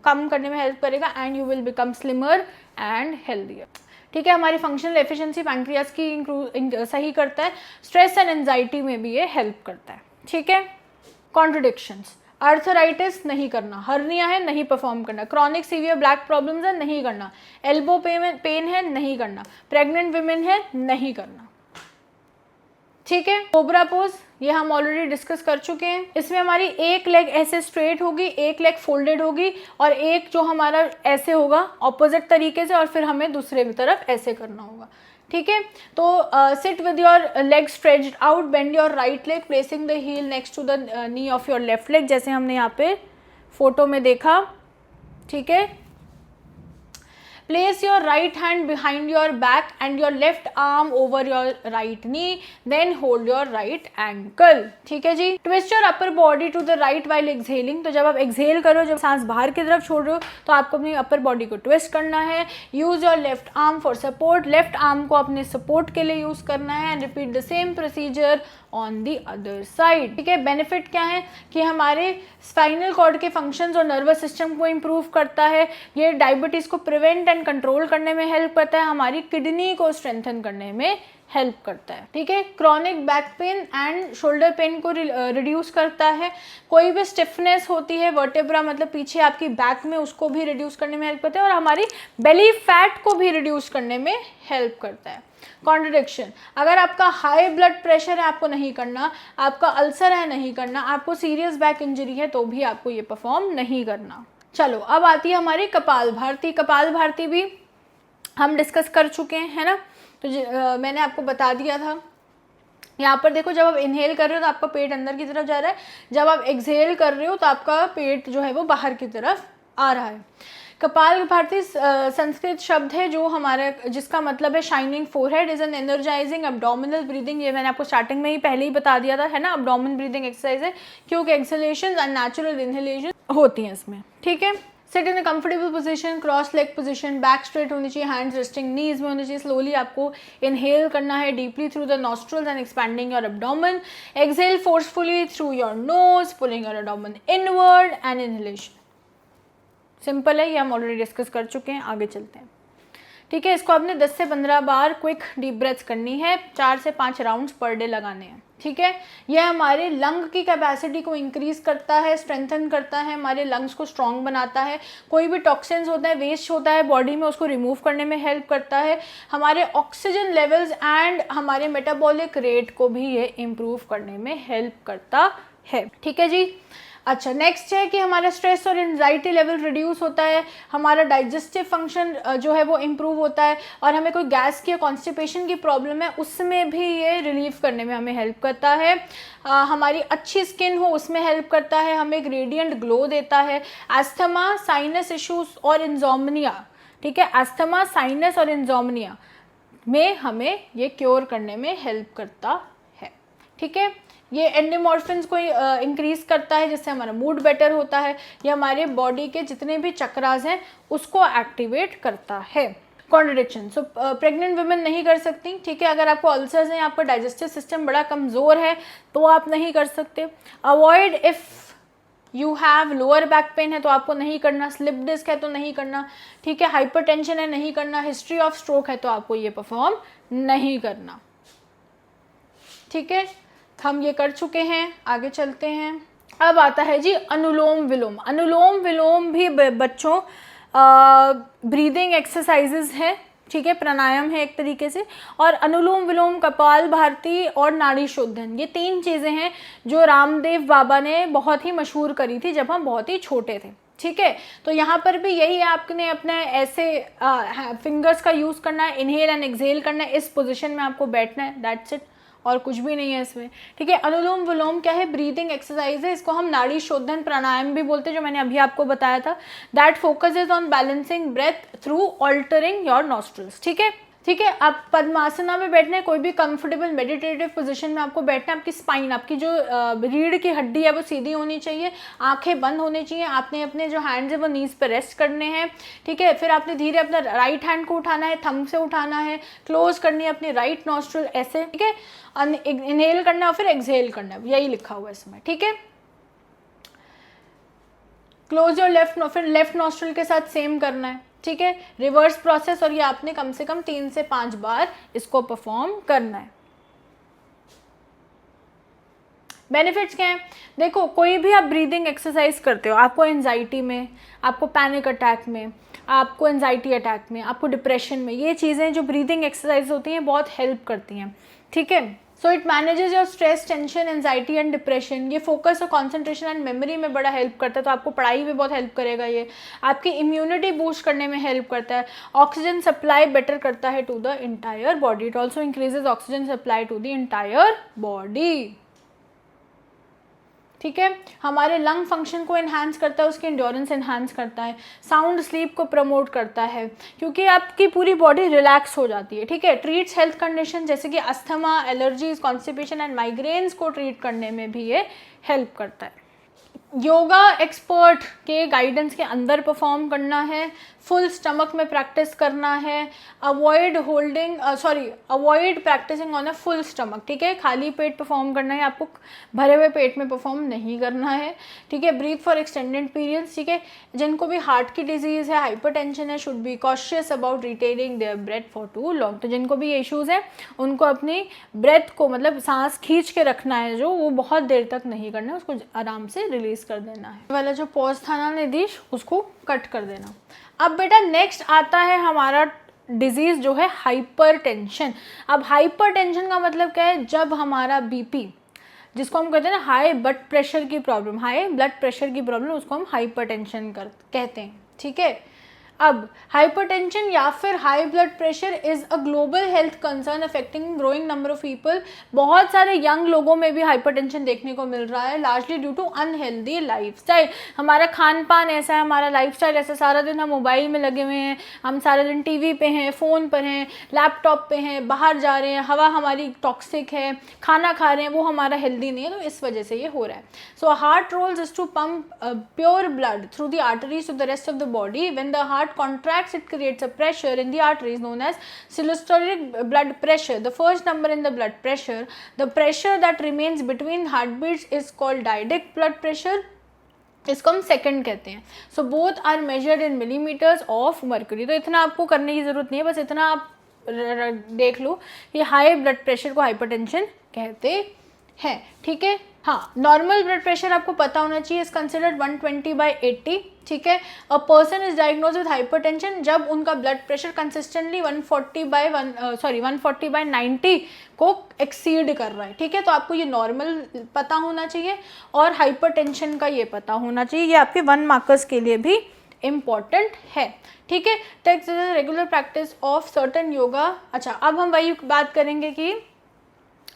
कम करने में हेल्प करेगा, and you will become slimmer and healthier, ठीक है। हमारी फंक्शनल एफिशिएंसी पैंक्रियास की सही करता है। स्ट्रेस एंड एंजाइटी में भी ये हेल्प करता है, ठीक है। कॉन्ट्रडिक्शंस, आर्थराइटिस नहीं करना, हर्निया है नहीं परफॉर्म करना, क्रॉनिक सीवियर ब्लैक प्रॉब्लम्स है नहीं करना, एल्बो पेन है नहीं करना, प्रेग्नेंट विमेन है नहीं करना, ठीक है। कोबरा पोज ये हम ऑलरेडी डिस्कस कर चुके हैं। इसमें हमारी एक लेग ऐसे स्ट्रेट होगी, एक लेग फोल्डेड होगी और एक जो हमारा ऐसे होगा ऑपोजिट तरीके से, और फिर हमें दूसरे की तरफ ऐसे करना होगा, ठीक है। तो sit with your leg stretched out, bend your right leg, placing the heel next to the knee of your left leg, जैसे हमने यहाँ पे फोटो में देखा, ठीक है। Place your right hand behind your back and your left arm over your right knee, then hold your right ankle. ठीक है जी। Twist your upper body to the right while exhaling, तो जब आप एक्सहेल करो, जब सांस बाहर की तरफ छोड़ रहे हो, तो आपको अपनी अपर बॉडी को ट्विस्ट करना है। Use your left arm for support, left arm को अपने सपोर्ट के लिए यूज करना है। And repeat the same procedure on the other side. ठीक है। बेनिफिट क्या है कि हमारे स्पाइनल कॉर्ड के फंक्शंस और नर्वस सिस्टम को इंप्रूव करता है, ये डायबिटीज को प्रिवेंट एंड कंट्रोल करने में हेल्प करता है, हमारी किडनी को स्ट्रेंथन करने में हेल्प करता है। ठीक है। Chronic back pain and shoulder pain को रिड्यूस करता है। कोई भी स्टिफनेस होती है वर्टेब्रा मतलब पीछे आपकी बैक में, उसको भी रिड्यूस करने में हेल्प करता है, और हमारी बेली फैट को भी रिड्यूस करने में हेल्प करता है। कॉन्ट्रडिक्शन, अगर आपका हाई ब्लड प्रेशर है आपको नहीं करना, आपका अल्सर है नहीं करना, आपको सीरियस बैक इंजरी है तो भी आपको ये परफॉर्म नहीं करना। चलो अब आती है हमारी कपाल भारती। कपाल भारती भी हम डिस्कस कर चुके हैं, है ना। तो मैंने आपको बता दिया था, यहाँ पर देखो, जब आप इनहेल कर रहे हो तो आपका पेट अंदर की तरफ जा रहा है, जब आप एक्सहेल कर रहे हो तो आपका पेट जो है वो बाहर की तरफ आ रहा है। कपाल भारती संस्कृत शब्द है जो हमारे, जिसका मतलब है shining forehead, is an energising abdominal breathing. ये मैंने आपको स्टार्टिंग में ही पहले ही बता दिया था, है ना। अब्डोमिनल ब्रीदिंग एक्सरसाइज है, क्योंकि एक्सहेलेशन एंड नेचुरल इनहेलेशन होती हैं इसमें। ठीक है। Sit in a comfortable position, cross leg position, back straight होनी चाहिए, हैंड्स रेस्टिंग नीज में होनी चाहिए। स्लोली आपको इनहेल करना है deeply through the nostrils and expanding your abdomen. Exhale forcefully through your nose, pulling your abdomen inward and inhalation. Simple है, ये हम ऑलरेडी डिस्कस कर चुके हैं। आगे चलते हैं। ठीक है। इसको आपने 10 से 15 बार क्विक डीप ब्रेथ्स करनी है, 4 से 5 राउंड्स पर डे लगाने हैं। ठीक है। यह हमारे लंग की कैपेसिटी को इंक्रीज करता है, स्ट्रेंथन करता है, हमारे लंग्स को स्ट्रॉन्ग बनाता है। कोई भी टॉक्सिन्स होता है, वेस्ट होता है बॉडी में, उसको रिमूव करने में हेल्प करता है। हमारे ऑक्सीजन लेवल्स एंड हमारे मेटाबॉलिक रेट को भी ये इम्प्रूव करने में हेल्प करता है। ठीक है जी। अच्छा, नेक्स्ट है कि हमारा स्ट्रेस और एंजाइटी लेवल रिड्यूस होता है, हमारा डाइजेस्टिव फंक्शन जो है वो इम्प्रूव होता है, और हमें कोई गैस की या कॉन्स्टिपेशन की प्रॉब्लम है उसमें भी ये रिलीव करने में हमें हेल्प करता है। हमारी अच्छी स्किन हो उसमें हेल्प करता है, हमें एक रेडिएंट ग्लो देता है। एस्थमा, साइनस इश्यूज और इंजोमनिया, ठीक है, एस्थमा, साइनस और इंजोमनिया में हमें ये क्योर करने में हेल्प करता है। ठीक है। ये एंडोमॉर्फिन्स को इंक्रीज करता है, जिससे हमारा मूड बेटर होता है। ये हमारे बॉडी के जितने भी चक्रास हैं उसको एक्टिवेट करता है। कॉन्ट्रडिक्शन, सो प्रेग्नेंट वुमेन नहीं कर सकती। ठीक है। अगर आपको अल्सर्स हैं, आपका डाइजेस्टिव सिस्टम बड़ा कमज़ोर है तो आप नहीं कर सकते। Avoid if you have lower back pain है तो आपको नहीं करना, स्लिप डिस्क है तो नहीं करना। ठीक है। हाइपरटेंशन है नहीं करना, हिस्ट्री ऑफ स्ट्रोक है तो आपको ये परफॉर्म नहीं करना। ठीक है। हम ये कर चुके हैं, आगे चलते हैं। अब आता है जी अनुलोम विलोम। अनुलोम विलोम भी बच्चों ब्रीदिंग एक्सरसाइजेज है। ठीक है। प्राणायाम है एक तरीके से। और अनुलोम विलोम, कपाल भारती और नाड़ी शोधन, ये 3 चीज़ें हैं जो रामदेव बाबा ने बहुत ही मशहूर करी थी जब हम बहुत ही छोटे थे। ठीक है। तो यहाँ पर भी यही है, आपने अपने ऐसे फिंगर्स का यूज़ करना है, इनहेल एंड एक्सहेल करना है, इस पोजिशन में आपको बैठना है, दैट्स इट, और कुछ भी नहीं है इसमें। ठीक है। अनुलोम विलोम क्या है? ब्रीदिंग एक्सरसाइज है। इसको हम नाड़ी शोधन प्राणायाम भी बोलते हैं, जो मैंने अभी आपको बताया था। That focuses on balancing breath through altering your nostrils. ठीक है। ठीक है। आप पद्मासना में बैठना है, कोई भी कंफर्टेबल मेडिटेटिव पोजीशन में आपको बैठना है। आपकी स्पाइन, आपकी जो रीढ़ की हड्डी है वो सीधी होनी चाहिए, आंखें बंद होनी चाहिए। आपने अपने जो हैंड्स है वो नीज पे रेस्ट करने हैं। ठीक है। फिर आपने धीरे अपना राइट हैंड को उठाना है, थंब से उठाना है, क्लोज करनी है अपनी राइट नॉस्ट्रल ऐसे। ठीक है। इनहेल करना है और फिर एक्सहेल करना है, यही लिखा हुआ है इसमें। ठीक है। क्लोज योर लेफ्ट, फिर लेफ्ट नॉस्ट्रल के साथ सेम करना है। ठीक है। रिवर्स प्रोसेस, और ये आपने कम से कम 3 से 5 बार इसको परफॉर्म करना है। बेनिफिट्स क्या हैं? देखो, कोई भी आप ब्रीदिंग एक्सरसाइज करते हो, आपको एंजाइटी में, आपको पैनिक अटैक में, आपको एंजाइटी अटैक में, आपको डिप्रेशन में, ये चीज़ें जो ब्रीदिंग एक्सरसाइज होती हैं बहुत हेल्प करती हैं। ठीक है। So it manages your stress, tension, anxiety and depression. ये फोकस और कॉन्सेंट्रेशन एंड मेमोरी में बड़ा हेल्प करता है, तो आपको पढ़ाई में बहुत हेल्प करेगा। ये आपकी इम्यूनिटी बूस्ट करने में हेल्प करता है। ऑक्सीजन सप्लाई बेटर करता है to the entire body. It also increases oxygen supply to the entire body. ठीक है, हमारे लंग फंक्शन को इन्हांस करता है, उसकी इंड्योरेंस इन्हांस करता है, साउंड स्लीप को प्रमोट करता है क्योंकि आपकी पूरी बॉडी रिलैक्स हो जाती है। ठीक है, ट्रीट्स हेल्थ कंडीशन जैसे कि asthma, allergies, constipation and migraines को ट्रीट करने में भी ये हेल्प करता है। योगा एक्सपर्ट के गाइडेंस के अंदर परफॉर्म करना है, फुल स्टमक में प्रैक्टिस करना है, avoid practising on a full stomach. ठीक है, खाली पेट परफॉर्म करना है, आपको भरे हुए पेट में परफॉर्म नहीं करना है। ठीक है, ब्रीथ फॉर एक्सटेंडेड पीरियड्स। ठीक है, जिनको भी हार्ट की डिजीज़ है, हाइपरटेंशन है, should be cautious about retaining their breath for too long. तो जिनको भी ये इश्यूज़ हैं उनको अपनी ब्रेथ को मतलब सांस खींच के रखना है, जो वो बहुत देर तक नहीं करना है, उसको आराम से रिलीज कर देना है। वाला जो पॉज था ना निधीश, उसको कट कर देना। अब बेटा नेक्स्ट आता है हमारा डिजीज़ जो है हाइपरटेंशन। अब हाइपरटेंशन का मतलब क्या है? जब हमारा बीपी, जिसको हम कहते हैं ना हाई ब्लड प्रेशर की प्रॉब्लम, उसको हम हाइपरटेंशन कहते हैं। ठीक है, अब हाइपरटेंशन या फिर high blood pressure is a global health concern affecting growing number of people. बहुत सारे यंग लोगों में भी हाइपरटेंशन देखने को मिल रहा है, largely due to unhealthy lifestyle. हमारा खान पान ऐसा है, हमारा लाइफस्टाइल ऐसा, सारा दिन हम मोबाइल में लगे हुए हैं, हम सारा दिन टीवी पे हैं, फ़ोन पर हैं, लैपटॉप पे हैं, बाहर जा रहे हैं, हवा हमारी टॉक्सिक है, खाना खा रहे हैं वो हमारा हेल्दी नहीं है, तो इस वजह से ये हो रहा है। So heart roles is to pump pure blood through the arteries to the rest of the body. When the heart contracts, it creates a pressure in the arteries known as systolic blood pressure. The first number in the blood pressure, the pressure that remains between heartbeats is called diastolic blood pressure. इसको हम second कहते हैं। So both are measured in millimetres of mercury. तो इतना आपको करने की ज़रूरत नहीं है, बस इतना आप देख लो कि हाई ब्लड प्रेशर को हाइपरटेंशन कहते हैं। ठीक है, हाँ, नॉर्मल ब्लड प्रेशर आपको पता होना चाहिए, इज कंसिडर्ड 120/80। ठीक है, a person is diagnose with hypertension जब उनका ब्लड प्रेशर कंसिस्टेंटली 140/90 को एक्सीड कर रहा है। ठीक है, तो आपको ये नॉर्मल पता होना चाहिए और हाइपरटेंशन का ये पता होना चाहिए, ये आपके 1 मार्कर्स के लिए भी इम्पॉर्टेंट है। ठीक है, takes regular practice of certain yoga. अच्छा, अब हम वही बात करेंगे कि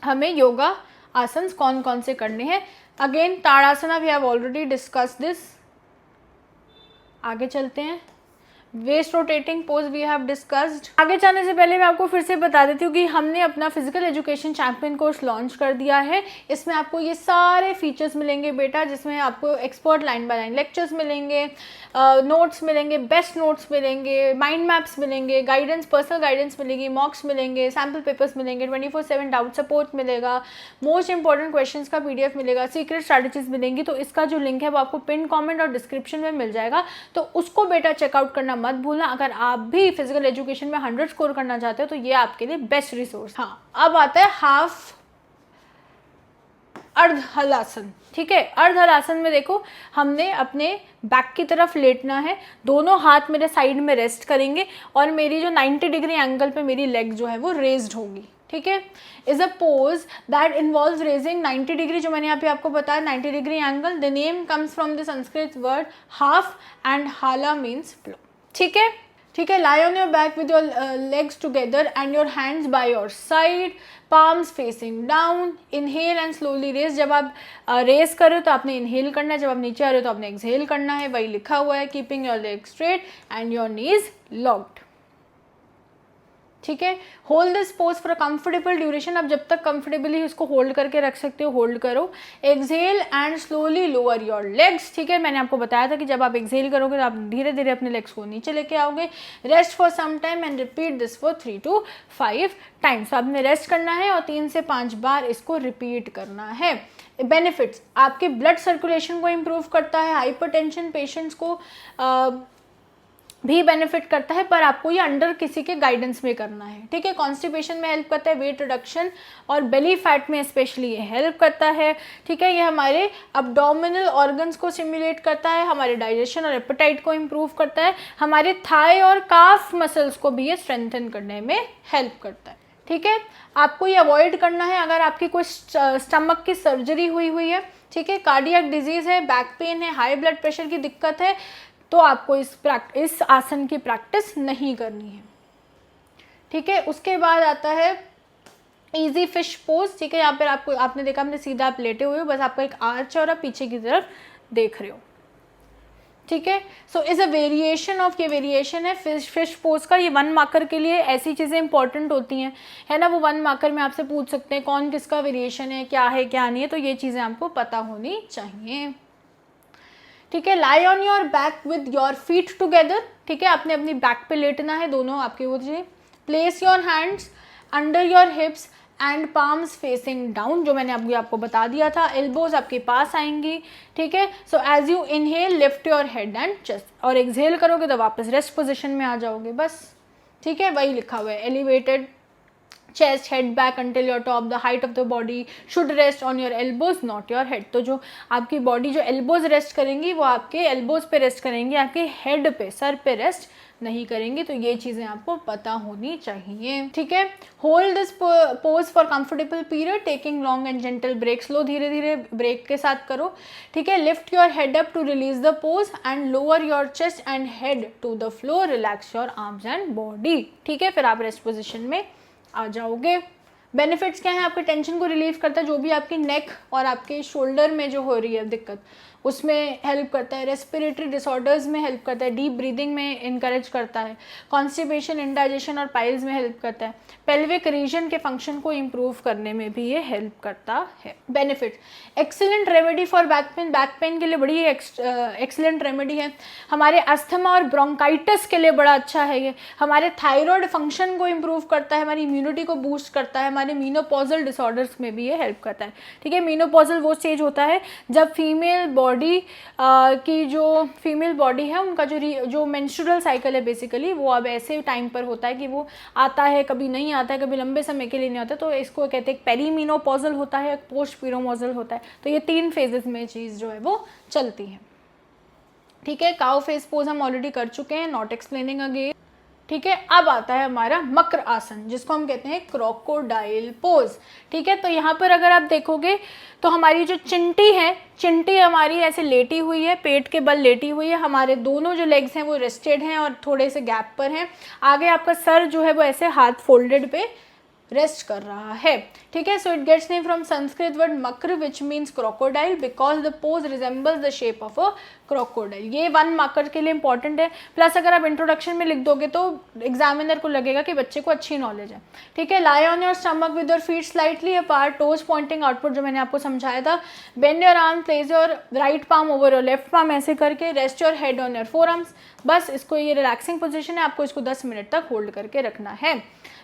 हमें योगा आसन कौन कौन से करने हैं। Again Tadasana, we have already discuss this. आगे चलते हैं, waist rotating pose we have discussed. आगे जाने से पहले मैं आपको फिर से बता देती हूँ कि हमने अपना physical education champion course launch कर दिया है। इसमें आपको ये सारे फीचर्स मिलेंगे बेटा, जिसमें आपको expert line by line lectures मिलेंगे, नोट्स मिलेंगे, बेस्ट नोट्स मिलेंगे, माइंड मैप्स मिलेंगे, गाइडेंस, पर्सनल गाइडेंस मिलेगी, मॉक्स मिलेंगे, सैम्पल पेपर्स मिलेंगे, 24/7 डाउट सपोर्ट मिलेगा, मोस्ट इंपॉर्टेंट क्वेश्चंस का PDF मिलेगा, सीक्रेट स्ट्रैटेजीज मिलेंगी। तो इसका जो लिंक है वो आपको पिन कमेंट और डिस्क्रिप्शन में मिल जाएगा, तो उसको बेटा चेकआउट करना मत भूलना। अगर आप भी फिजिकल एजुकेशन में 100 स्कोर करना चाहते हो तो ये आपके लिए बेस्ट रिसोर्स। हाँ, अब आता है हाफ अर्ध हलासन। ठीक है, अर्ध हलासन में देखो, हमने अपने बैक की तरफ लेटना है, दोनों हाथ मेरे साइड में रेस्ट करेंगे और मेरी जो 90 डिग्री एंगल पे मेरी लेग जो है वो रेज्ड होगी। ठीक है, is a pose that involves raising 90 degree, जो मैंने यहाँ पे आपको बताया 90 degree angle. The name comes from the Sanskrit word half and हाला मीन्स फ्लो। ठीक है, ठीक है, lie on your back with your legs together and your hands by your side, palms facing down, inhale and slowly raise। जब आप race कर रहे हो तो आपने इनहेल करना है, जब आप नीचे आ रहे हो तो आपने एक्सहेल करना है, वही लिखा हुआ है, keeping your leg straight and your knees locked. ठीक है, hold this pose for a comfortable duration. आप जब तक कंफर्टेबली इसको होल्ड करके रख सकते हो होल्ड करो। Exhale and slowly lower your legs. ठीक है, मैंने आपको बताया था कि जब आप एक्सहेल करोगे तो आप धीरे धीरे अपने लेग्स को नीचे लेके आओगे। Rest for some time and repeat this for 3 to 5 times. तो आपने रेस्ट करना है और 3 से 5 बार इसको रिपीट करना है। बेनिफिट्स, आपके ब्लड सर्कुलेशन को इम्प्रूव करता है, हाइपरटेंशन पेशेंट्स को भी बेनिफिट करता है, पर आपको ये अंडर किसी के गाइडेंस में करना है। ठीक है, कॉन्स्टिपेशन में हेल्प करता है, वेट रिडक्शन और बेली फैट में स्पेशली ये हेल्प करता है। ठीक है, ये हमारे अब्डोमिनल ऑर्गन्स को स्टिमुलेट करता है, हमारे डाइजेशन और एपेटाइट को इम्प्रूव करता है, हमारे थाई और काफ मसल्स को भी ये स्ट्रेंथन करने में हेल्प करता है। ठीक है, आपको ये अवॉइड करना है अगर आपकी कोई स्टमक की सर्जरी हुई है, ठीक है, कार्डियक डिजीज़ है, बैक पेन है, हाई ब्लड प्रेशर की दिक्कत है, तो आपको इस आसन की प्रैक्टिस नहीं करनी है। ठीक है, उसके बाद आता है इजी फिश पोज, ठीक है। यहाँ पर आपको, आपने देखा, आपने सीधा आप लेटे हुए हो, बस आपका एक आर्च है और आप पीछे की तरफ देख रहे हो, ठीक है। So is a variation of, ये वेरिएशन है फिश पोज का। ये 1 मार्कर के लिए ऐसी चीज़ें इंपॉर्टेंट होती हैं, है ना। वो 1 मार्कर में आपसे पूछ सकते हैं कौन किसका वेरिएशन है, क्या नहीं है, तो ये चीज़ें आपको पता होनी चाहिए, ठीक है। Lie on your back with your feet together, ठीक है। आपने अपनी बैक पे लेटना है, दोनों आपके वो चाहिए। Place your hands under your hips and palms facing down, जो मैंने अभी आपको बता दिया था। एल्बोज आपके पास आएंगी, ठीक है। So as you inhale lift your head and chest, और एक्सहेल करोगे तो वापस रेस्ट पोजीशन में आ जाओगे, बस, ठीक है। वही लिखा हुआ है, elevated chest, head back until your top, the height of the body should rest on your elbows not your head। तो जो आपकी बॉडी जो एल्बोज रेस्ट करेंगी वो आपके एल्बोज पे रेस्ट करेंगी, आपके हेड पे, सर पे रेस्ट नहीं करेंगी। तो ये चीज़ें आपको पता होनी चाहिए, ठीक है। Hold this pose for comfortable period, taking long and gentle break, slow धीरे धीरे ब्रेक के साथ करो, ठीक है। Lift your head up to release the pose and lower your chest and head to the floor, relax your arms and body, ठीक है। फिर आप रेस्ट पोजिशन में आ जाओगे। बेनिफिट्स क्या है, आपके टेंशन को रिलीव करता है, जो भी आपकी नेक और आपके शोल्डर में जो हो रही है दिक्कत, उसमें हेल्प करता है। रेस्पिरेटरी डिसऑर्डर्स में हेल्प करता है, डीप ब्रीदिंग में इनकरेज करता है। कॉन्स्टिपेशन, इंडाइजेशन और पाइल्स में हेल्प करता है। पेल्विक रीजन के फंक्शन को इम्प्रूव करने में भी ये हेल्प करता है। Benefit, excellent remedy for back pain, back pain के लिए बड़ी एक्सीलेंट रेमेडी है। हमारे अस्थमा और ब्रोंकाइटिस के लिए बड़ा अच्छा है ये। हमारे थायराइड फंक्शन को इम्प्रूव करता है, हमारी इम्यूनिटी को बूस्ट करता है। हमारे मीनोपॉजल डिसऑर्डर्स में भी ये हेल्प करता है, ठीक है। मीनोपॉजल वो स्टेज होता है जब फीमेल बॉडी की, जो फीमेल बॉडी है उनका जो मेंस्ट्रुअल साइकिल है बेसिकली, वो अब ऐसे टाइम पर होता है कि वो आता है, कभी नहीं आता है, कभी लंबे समय के लिए नहीं आता है। तो इसको कहते हैं पेरीमीनोपॉजल होता है, पोस्ट पीरोमोजल होता है। तो ये 3 फेजेस में चीज़ जो है वो चलती है, ठीक है। काउ फेस पोज हम ऑलरेडी कर चुके हैं, नॉट एक्सप्लेनिंग अगेन, ठीक है। अब आता है हमारा मकर आसन, जिसको हम कहते हैं क्रोकोडाइल पोज, ठीक है। तो यहाँ पर अगर आप देखोगे तो हमारी जो चिंटी है, चिंटी हमारी ऐसे लेटी हुई है, पेट के बल लेटी हुई है। हमारे दोनों जो लेग्स हैं वो रेस्टेड हैं और थोड़े से गैप पर हैं। आगे आपका सर जो है वो ऐसे हाथ फोल्डेड पे रेस्ट कर रहा है, ठीक है। So it gets name from Sanskrit word मकर which means crocodile because the pose resembles the shape of a crocodile. ये 1 मार्कर के लिए इंपॉर्टेंट है। प्लस अगर आप इंट्रोडक्शन में लिख दोगे तो एग्जामिनर को लगेगा कि बच्चे को अच्छी नॉलेज है, ठीक है। Lie on your stomach with your feet slightly apart, toes pointing output, जो मैंने आपको समझाया था। Bend your arm, place your right palm over your left palm, ऐसे करके। Rest your head on your forearms, बस इसको, ये रिलैक्सिंग पोजिशन है, आपको इसको 10 मिनट तक होल्ड करके रखना है।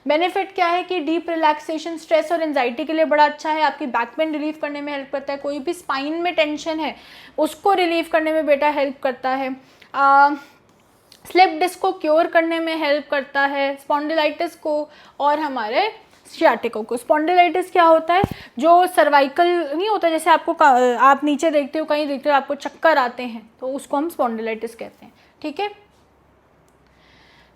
बेनिफिट क्या है कि डीप रिलैक्सेशन, स्ट्रेस और एंजाइटी के लिए बड़ा अच्छा है। आपकी बैक पेन रिलीव करने में हेल्प करता है। कोई भी स्पाइन में टेंशन है उसको रिलीव करने में बेटा हेल्प करता है। स्लिप डिस्क को क्योर करने में हेल्प करता है। स्पॉन्डिलाइटिस को और हमारे सियाटिको को। स्पॉन्डिलाइटिस क्या होता है, जो सर्वाइकल नहीं होता, जैसे आपको आप नीचे देखते हो, कहीं देखते हो आपको चक्कर आते हैं, तो उसको हम स्पॉन्डिलाइटिस कहते हैं, ठीक है।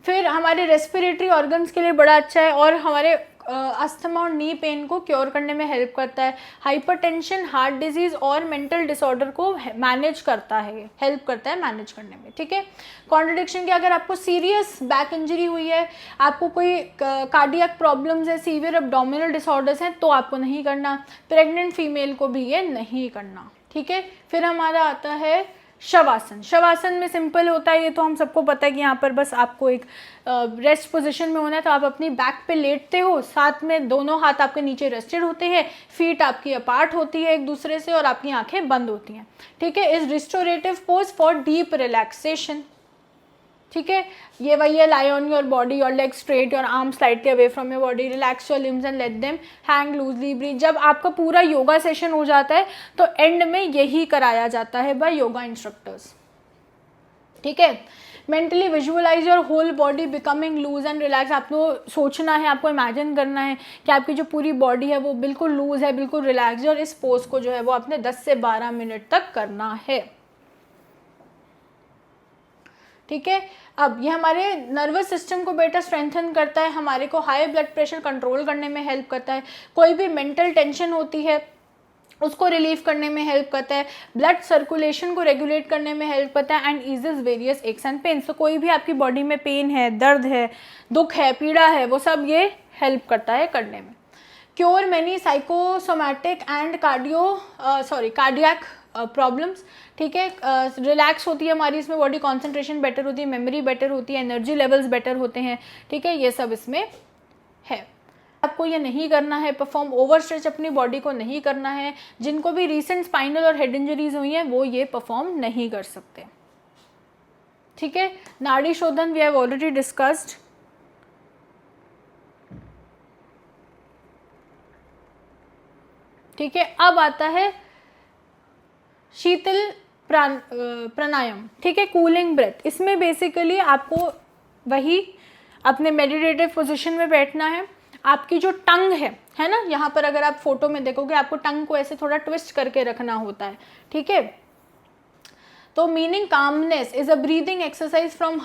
फिर हमारे रेस्पिरेटरी ऑर्गन्स के लिए बड़ा अच्छा है और हमारे अस्थमा और नी पेन को क्योर करने में हेल्प करता है। हाइपरटेंशन, हार्ट डिजीज और मेंटल डिसऑर्डर को मैनेज करता है, हेल्प करता है मैनेज करने में, ठीक है। कॉन्ट्रडिक्शन कि अगर आपको सीरियस बैक इंजरी हुई है, आपको कोई कार्डियक प्रॉब्लम्स है, सीवियर एब्डोमिनल डिसऑर्डर्स हैं, तो आपको नहीं करना। प्रेग्नेंट फीमेल को भी ये नहीं करना, ठीक है। फिर हमारा आता है शवासन। शवासन में सिंपल होता है, ये तो हम सबको पता है कि यहाँ पर बस आपको एक रेस्ट पोजीशन में होना है। तो आप अपनी बैक पे लेटते हो, साथ में दोनों हाथ आपके नीचे रेस्टेड होते हैं, फीट आपकी अपार्ट होती है एक दूसरे से और आपकी आंखें बंद होती हैं, ठीक है। Is restorative pose for deep relaxation, ठीक है। ये वही है, lie on your body, your leg straight, your arm slightly away from your body, relax your limbs and let them hang loosely, breathe. जब आपका पूरा योगा सेशन हो जाता है तो एंड में यही कराया जाता है बाय योगा इंस्ट्रक्टर्स, ठीक है। Mentally visualise your whole body becoming loose and relax. आपको सोचना है, आपको इमेजिन करना है कि आपकी जो पूरी बॉडी है वो बिल्कुल लूज है, बिल्कुल रिलैक्स है, और इस पोज को जो है वो आपने 10 से 12 मिनट तक करना है, ठीक है। अब ये हमारे नर्वस सिस्टम को बेटा स्ट्रेंथन करता है, हमारे को हाई ब्लड प्रेशर कंट्रोल करने में हेल्प करता है। कोई भी मेंटल टेंशन होती है उसको रिलीव करने में हेल्प करता है। ब्लड सर्कुलेशन को रेगुलेट करने में हेल्प करता है and eases various aches and pain. तो कोई भी आपकी बॉडी में पेन है, दर्द है, दुख है, पीड़ा है, वो सब ये हेल्प करता है करने में। Cure many psychosomatic and cardiac problems, ठीक है। रिलैक्स होती है हमारी इसमें बॉडी, कॉन्सेंट्रेशन बेटर होती है, मेमोरी बेटर होती है, एनर्जी लेवल्स बेटर होते हैं, ठीक है। ये सब इसमें है। आपको ये नहीं करना है, परफॉर्म ओवर स्ट्रेच अपनी बॉडी को नहीं करना है। जिनको भी रीसेंट स्पाइनल और हेड इंजरीज हुई हैं वो ये परफॉर्म नहीं कर सकते, ठीक है। नाड़ी शोधन वी हैव ऑलरेडी डिस्कस्ड। ठीक है, अब आता है शीतल प्राणायाम, ठीक है, कूलिंग ब्रेथ। इसमें बेसिकली आपको वही अपने मेडिटेटिव पोजीशन में बैठना है। आपकी जो टंग है ना, यहाँ पर अगर आप फोटो में देखोगे आपको टंग को ऐसे थोड़ा ट्विस्ट करके रखना होता है, ठीक है। तो meaning calmness is a breathing exercise from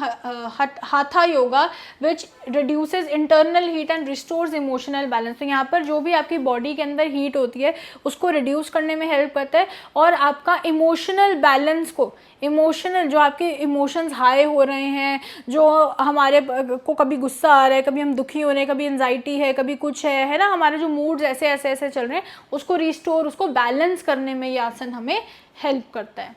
Hatha yoga which reduces internal heat and restores emotional balance. तो यहाँ पर जो भी आपकी बॉडी के अंदर हीट होती है उसको रिड्यूस करने में हेल्प करता है और आपका इमोशनल बैलेंस को, इमोशनल जो आपके इमोशंस हाई हो रहे हैं, जो हमारे को कभी गुस्सा आ रहा है, कभी हम दुखी हो रहे हैं, कभी एंजाइटी है, कभी कुछ है ना, हमारे जो मूड्स ऐसे ऐसे ऐसे चल रहे हैं उसको रिस्टोर, उसको बैलेंस करने में ये आसन हमें हेल्प करता है,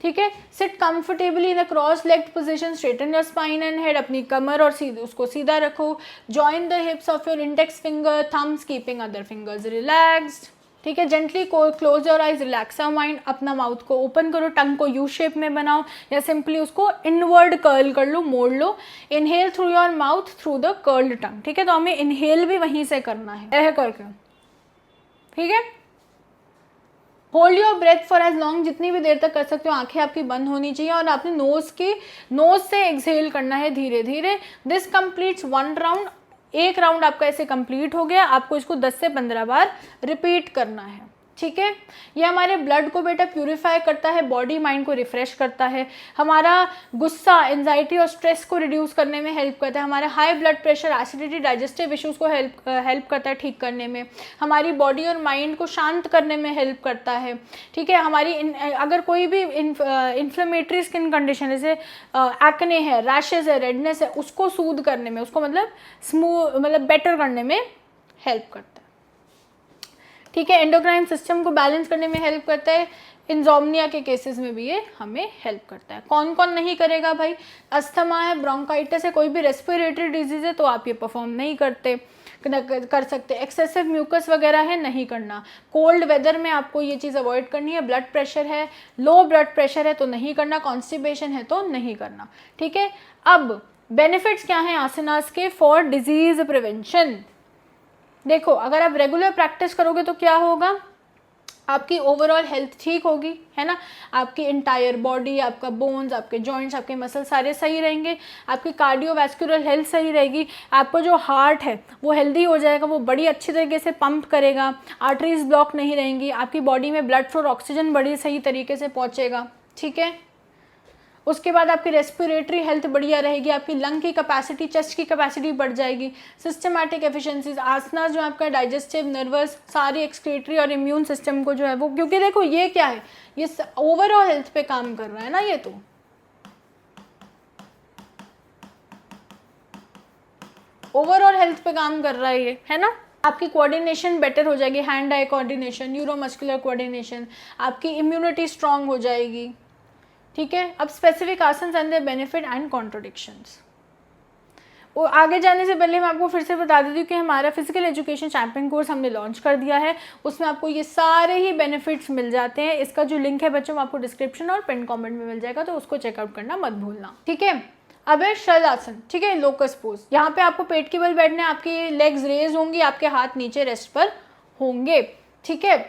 ठीक है। Sit comfortably in a cross legged position, straighten your spine and head. अपनी कमर और उसको सीधा रखो। Join the hips of your index finger, thumbs keeping other fingers relaxed, ठीक है। Gently close your eyes, relax your mind. अपना mouth को ओपन करो, टंग को यू शेप में बनाओ या सिंपली उसको इनवर्ड कर्ल कर लो, मोड़ लो। Inhale through your mouth through the curled tongue, ठीक है। तो हमें इनहेल भी वहीं से करना है करके, ठीक है। Hold your breath for as long, जितनी भी देर तक कर सकते हो। आंखें आपकी बंद होनी चाहिए और आपने नोज से एक्सहेल करना है धीरे धीरे। This completes 1 round. एक राउंड आपका ऐसे कंप्लीट हो गया। आपको इसको 10 से 15 बार रिपीट करना है, ठीक है। ये हमारे ब्लड को बेटा प्यूरिफाई करता है, बॉडी माइंड को रिफ्रेश करता है, हमारा गुस्सा, एंजाइटी और स्ट्रेस को रिड्यूस करने में हेल्प करता है, हमारे high blood pressure, acidity, digestive issues को हेल्प करता है ठीक करने में, हमारी बॉडी और माइंड को शांत करने में हेल्प करता है, ठीक है। हमारी अगर कोई भी इन्फ्लेमेटरी स्किन कंडीशन जैसे एक्ने है, रैशेज है, रेडनेस है, उसको सूद करने में, उसको मतलब बेटर करने में हेल्प करता है, ठीक है। एंडोक्राइन सिस्टम को बैलेंस करने में हेल्प करता है। इंसोम्निया के केसेस में भी ये हमें हेल्प करता है। कौन कौन नहीं करेगा भाई? अस्थमा है, ब्रोंकाइटिस है, कोई भी रेस्पिरेटरी डिजीज है तो आप ये परफॉर्म नहीं कर सकते। एक्सेसिव म्यूकस वगैरह है, नहीं करना। कोल्ड वेदर में आपको ये चीज़ अवॉइड करनी है। ब्लड प्रेशर है, लो ब्लड प्रेशर है तो नहीं करना। कॉन्स्टिपेशन है तो नहीं करना, ठीक है। अब बेनिफिट्स क्या हैं आसनास के फॉर डिजीज प्रिवेंशन? देखो, अगर आप रेगुलर प्रैक्टिस करोगे तो क्या होगा, आपकी ओवरऑल हेल्थ ठीक होगी, है ना। आपकी इंटायर बॉडी, आपका बोन्स, आपके जॉइंट्स, आपके मसल सारे सही रहेंगे। आपकी कार्डियोवैस्कुलर हेल्थ सही रहेगी। आपका जो हार्ट है वो हेल्दी हो जाएगा, वो बड़ी अच्छी तरीके से पंप करेगा, आर्टरीज ब्लॉक नहीं रहेंगी, आपकी बॉडी में ब्लड फ्लो, ऑक्सीजन बड़ी सही तरीके से पहुँचेगा, ठीक है। उसके बाद आपकी रेस्पिरेटरी हेल्थ बढ़िया रहेगी, आपकी लंग की कैपेसिटी, चेस्ट की कैपेसिटी बढ़ जाएगी। सिस्टमैटिक एफिशिएंसीज, आसनास जो आपका डाइजेस्टिव, नर्वस, सारी एक्सक्रीटरी और इम्यून सिस्टम को जो है वो, क्योंकि देखो ये क्या है, ये ओवरऑल हेल्थ पे काम कर रहा है ना, ये तो ओवरऑल हेल्थ पे काम कर रहा है ये, है ना। आपकी कोऑर्डिनेशन बेटर हो जाएगी, hand eye coordination, neuromuscular coordination, आपकी इम्यूनिटी स्ट्रांग हो जाएगी, ठीक है। अब स्पेसिफिक आसन एंड देयर बेनिफिट एंड कॉन्ट्रोडिक्शंस। वो आगे जाने से पहले मैं आपको फिर से बता देती हूँ कि हमारा फिजिकल एजुकेशन चैंपियन कोर्स हमने लॉन्च कर दिया है। उसमें आपको ये सारे ही बेनिफिट्स मिल जाते हैं। इसका जो लिंक है बच्चों, आपको डिस्क्रिप्शन और पिन कमेंट में मिल जाएगा, तो उसको चेकआउट करना मत भूलना, ठीक है। अब है शलासन, ठीक है, लोकस पोज। यहाँ पे आपको पेट के बल बैठना है, आपकी लेग्स रेज होंगी, आपके हाथ नीचे रेस्ट पर होंगे, ठीक है।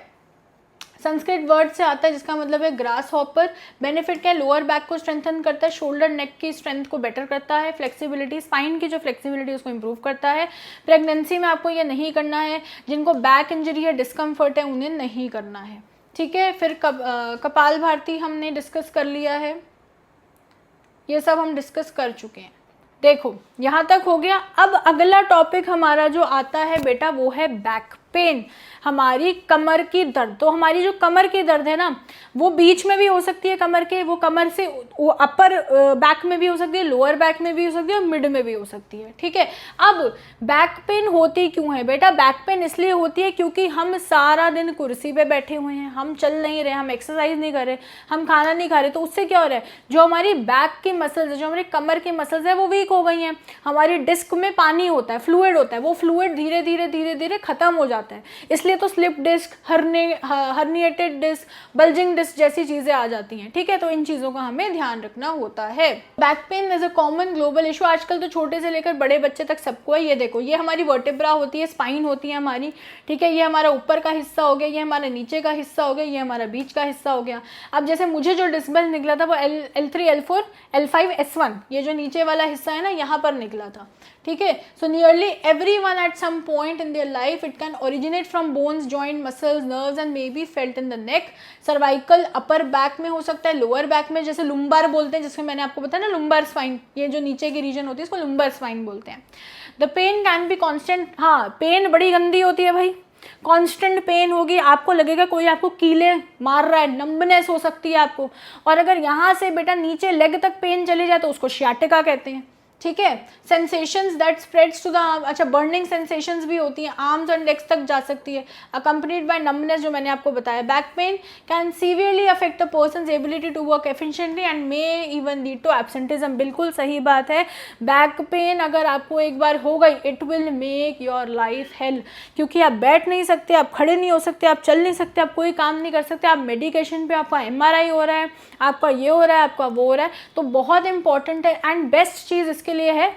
संस्कृत वर्ड से आता है जिसका मतलब है ग्रास हॉपर। बेनिफिट क्या है, लोअर बैक को स्ट्रेंथन करता है, शोल्डर नेक की स्ट्रेंथ को बेटर करता है, फ्लेक्सिबिलिटी, स्पाइन की जो फ्लेक्सिबिलिटी उसको इंप्रूव करता है। प्रेगनेंसी में आपको ये नहीं करना है, जिनको बैक इंजरी है, डिस्कम्फर्ट है, उन्हें नहीं करना है, ठीक है। फिर कपाल भारती हमने डिस्कस कर लिया है, ये सब हम डिस्कस कर चुके हैं। देखो यहाँ तक हो गया। अब अगला टॉपिक हमारा जो आता है बेटा वो है बैक पेन, हमारी कमर की दर्द। तो हमारी जो कमर की दर्द है ना, वो बीच में भी हो सकती है कमर के, वो कमर से वो अपर बैक में भी हो सकती है, लोअर बैक में भी हो सकती है और मिड में भी हो सकती है। ठीक है, अब बैक पेन होती क्यों है बेटा? बैक पेन इसलिए होती है क्योंकि हम सारा दिन कुर्सी पे बैठे हुए हैं, हम चल नहीं रहे, हम एक्सरसाइज नहीं कर रहे, हम खाना नहीं खा रहे, तो उससे क्या हो रहा है, जो हमारी बैक की मसल्स है, जो हमारी कमर की मसल्स है, वो वीक हो गई हैं। हमारी डिस्क में पानी होता है, फ्लूइड होता है, वो फ्लूइड धीरे धीरे धीरे धीरे खत्म हो जाता है, इसलिए तो slip disc, herniated disc, bulging disc जैसी चीजें आ जाती हैं। ठीक है, तो इन चीजों का हमें ध्यान रखना होता है। Back pain is a common global issue, आजकल तो छोटे से लेकर बड़े बच्चे तक सबको है। ये देखो, ये हमारी वर्टेब्रा होती है, स्पाइन होती है हमारी। ठीक है, ये हमारा ऊपर का हिस्सा हो गया, ये हमारा नीचे का हिस्सा हो गया, ये हमारा बीच का हिस्सा हो गया। अब जैसे मुझे जो डिस्क निकला था वो L3, L4, L5, S1, ये जो नीचे वाला हिस्सा है ना, यहाँ पर निकला था। ठीक है, so nearly everyone at some point in their life it can originate from bones, joint, muscles, nerves and may be felt in the neck. Cervical upper back में हो सकता है, लोअर बैक में, जैसे लुम्बार बोलते हैं, जिसमें मैंने आपको बताया ना लुम्बार स्पाइन, ये जो नीचे की रीजन होती है इसको लुम्बार स्पाइन बोलते हैं। The pain can be constant, हाँ पेन बड़ी गंदी होती है भाई, कांस्टेंट पेन होगी, आपको लगेगा कोई आपको कीले मार रहा है, नंबनेस हो सकती है आपको। और अगर यहाँ से बेटा नीचे लेग तक पेन चली जाए तो उसको शियाटिका कहते हैं। ठीक है, sensations that spreads to the arm, अच्छा बर्निंग सेंसेशंस भी होती हैं, आर्म्स एंड लेग्स तक जा सकती है, अकम्पनीड बाय नंबनेस, जो मैंने आपको बताया। Back pain can severely affect the person's ability to work efficiently and may even lead to absenteeism. बिल्कुल सही बात है, बैक पेन अगर आपको एक बार हो गई, it will make your life hell, क्योंकि आप बैठ नहीं सकते, आप खड़े नहीं हो सकते, आप चल नहीं सकते, आप कोई काम नहीं कर सकते, आप मेडिकेशन पे, आपका MRI हो रहा है, आपका ये हो रहा है, आपका वो हो रहा है। तो बहुत इंपॉर्टेंट है एंड बेस्ट चीज़ इसके लिए है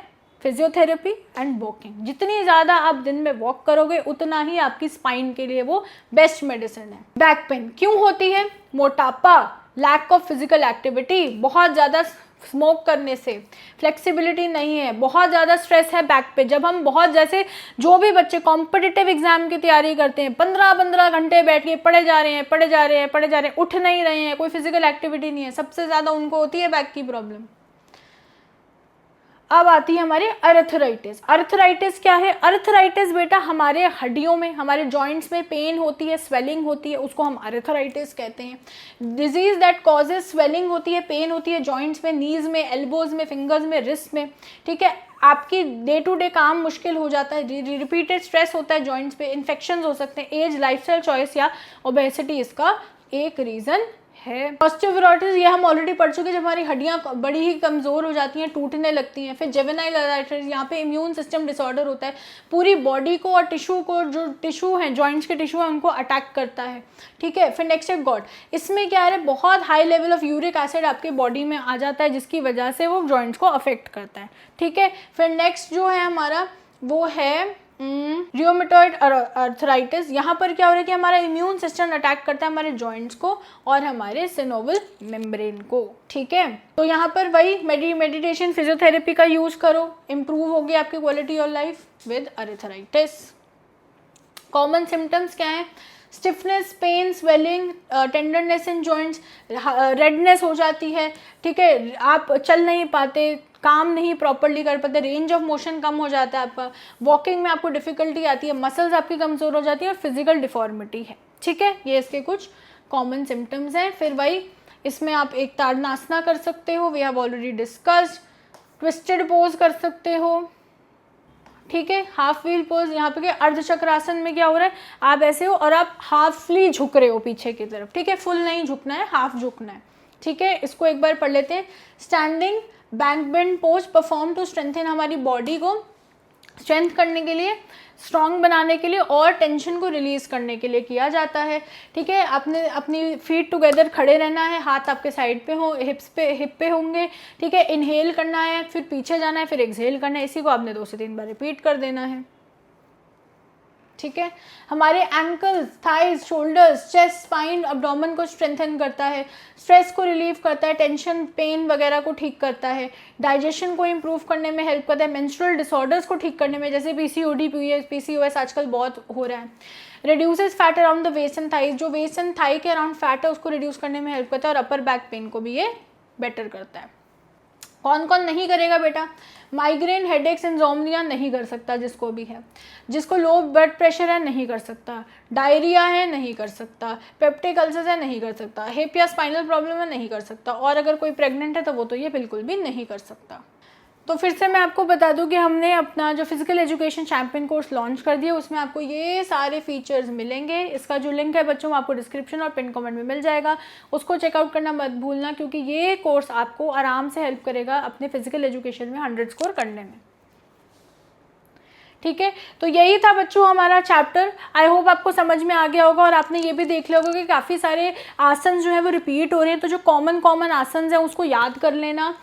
फिजियोथेरेपी एंड वॉकिंग। जितनी ज़्यादा आप दिन में वॉक करोगे उतना ही आपकी स्पाइन के लिए वो बेस्ट मेडिसिन है। बैक पेन क्यों होती है? मोटापा, लैक ऑफ फिजिकल एक्टिविटी, बहुत ज़्यादा स्मोक करने से, फ्लेक्सिबिलिटी नहीं है, बहुत ज़्यादा स्ट्रेस है बैक पे। जब हम बहुत, जैसे जो भी बच्चे कॉम्पिटिटिव एग्जाम की तैयारी करते हैं, 15-15 घंटे बैठ के पढ़े जा रहे हैं, पढ़े जा रहे हैं, पढ़े जा रहे हैं, उठ नहीं रहे हैं, कोई फिजिकल एक्टिविटी नहीं है, सबसे ज़्यादा उनको होती है बैक की प्रॉब्लम। अब आती है हमारी अर्थराइटिस। अर्थराइटिस क्या है? अर्थराइटिस बेटा हमारे हड्डियों में, हमारे जॉइंट्स में पेन होती है, स्वेलिंग होती है, उसको हम अर्थराइटिस कहते हैं। डिजीज दैट कॉजेज स्वेलिंग होती है, पेन होती है जॉइंट्स में, नीज में, एल्बोज में, फिंगर्स में, रिस्ट में। ठीक है, आपकी डे टू डे काम मुश्किल हो जाता है, रिपीटेड स्ट्रेस होता है जॉइंट्स पे, इन्फेक्शंस हो सकते हैं, एज, लाइफस्टाइल चॉइस या ओबेसिटी इसका एक रीज़न है। ऑस्टियोपोरोसिस ये हम ऑलरेडी पढ़ चुके हैं, जब हमारी हड्डियां बड़ी ही कमज़ोर हो जाती हैं, टूटने लगती हैं। फिर जुवेनाइल आर्थराइटिस, यहाँ पे इम्यून सिस्टम डिसऑर्डर होता है, पूरी बॉडी को और टिश्यू को, जो टिश्यू हैं जॉइंट्स के टिश्यू हैं उनको अटैक करता है। ठीक है, फिर नेक्स्ट है गॉट, इसमें क्या है, बहुत high level of uric acid आपकी बॉडी में आ जाता है, जिसकी वजह से वो जॉइंट्स को अफेक्ट करता है। ठीक है, फिर नेक्स्ट जो है हमारा वो है रियोमेटॉइड अर्थराइटिस। यहाँ पर क्या हो रहा है कि हमारा इम्यून सिस्टम अटैक करता है हमारे जॉइंट्स को और हमारे सिनोवियल मेम्ब्रेन को। ठीक है, तो यहाँ पर वही मेडिटेशन, फिजियोथेरेपी का यूज करो, इम्प्रूव होगी आपकी quality of life with arthritis. Common symptoms क्या है? Stiffness, pain, swelling, tenderness in joints, redness हो जाती है। ठीक है, आप चल नहीं पाते, काम नहीं प्रॉपरली कर पाते, रेंज ऑफ मोशन कम हो जाता है आपका, वॉकिंग में आपको डिफिकल्टी आती है, मसल्स आपकी कमज़ोर हो जाती है और फिजिकल डिफॉर्मिटी है। ठीक है, ये इसके कुछ कॉमन सिम्टम्स हैं। फिर वही इसमें आप एक ताड़नासना कर सकते हो, we have already discussed. Twisted pose कर सकते हो। ठीक है, हाफ व्हील पोज, यहाँ पे अर्धचक्रासन में क्या हो रहा है, आप ऐसे हो और आप हाफली झुक रहे हो पीछे की तरफ। ठीक है, फुल नहीं झुकना है, हाफ झुकना है। ठीक है, इसको एक बार पढ़ लेते हैं। Standing back bend pose perform to strengthen, हमारी बॉडी को स्ट्रेंथ करने के लिए, स्ट्रॉन्ग बनाने के लिए और टेंशन को रिलीज करने के लिए किया जाता है। ठीक है, आपने अपनी फीट टुगेदर खड़े रहना है, हाथ आपके साइड पे हो, हिप पे होंगे। ठीक है, इनहेल करना है, फिर पीछे जाना है, फिर एक्सहेल करना है, इसी को आपने 2 से 3 बार रिपीट कर देना है। ठीक है, हमारे ankles, thighs, shoulders, chest, spine, abdomen को स्ट्रेंथन करता है, स्ट्रेस को रिलीव करता है, टेंशन, पेन वगैरह को ठीक करता है, डाइजेशन को इम्प्रूव करने में हेल्प करता है, मेंस्ट्रुअल डिसऑर्डर्स को ठीक करने में, जैसे PCOD, PCOS आजकल बहुत हो रहा है। Reduces fat around the waist and thighs, जो वेस्ट एंड थाई के अराउंड फैट है उसको रिड्यूस करने में हेल्प करता है और अपर बैक पेन को भी ये बेटर करता है। कौन कौन नहीं करेगा बेटा? माइग्रेन, हेडेक्स, इंसोम्निया नहीं कर सकता जिसको भी है, जिसको लो ब्लड प्रेशर है नहीं कर सकता, डायरिया है नहीं कर सकता, पेप्टिक अल्सर्स है नहीं कर सकता, हिप या स्पाइनल प्रॉब्लम है नहीं कर सकता, और अगर कोई प्रेग्नेंट है तो वो तो ये बिल्कुल भी नहीं कर सकता। तो फिर से मैं आपको बता दूं कि हमने अपना जो physical education champion course launch कर दिया, उसमें आपको ये सारे फीचर्स मिलेंगे। इसका जो लिंक है बच्चों, आपको डिस्क्रिप्शन और पिन कमेंट में मिल जाएगा, उसको चेकआउट करना मत भूलना, क्योंकि ये कोर्स आपको आराम से हेल्प करेगा अपने फिजिकल एजुकेशन में 100 स्कोर करने में। ठीक है, तो यही था बच्चों हमारा चैप्टर। आई होप आपको समझ में आ गया होगा, और आपने ये भी देख लिया होगा कि काफ़ी सारे आसन जो है वो रिपीट हो रहे हैं, तो जो कॉमन आसन है उसको याद कर लेना,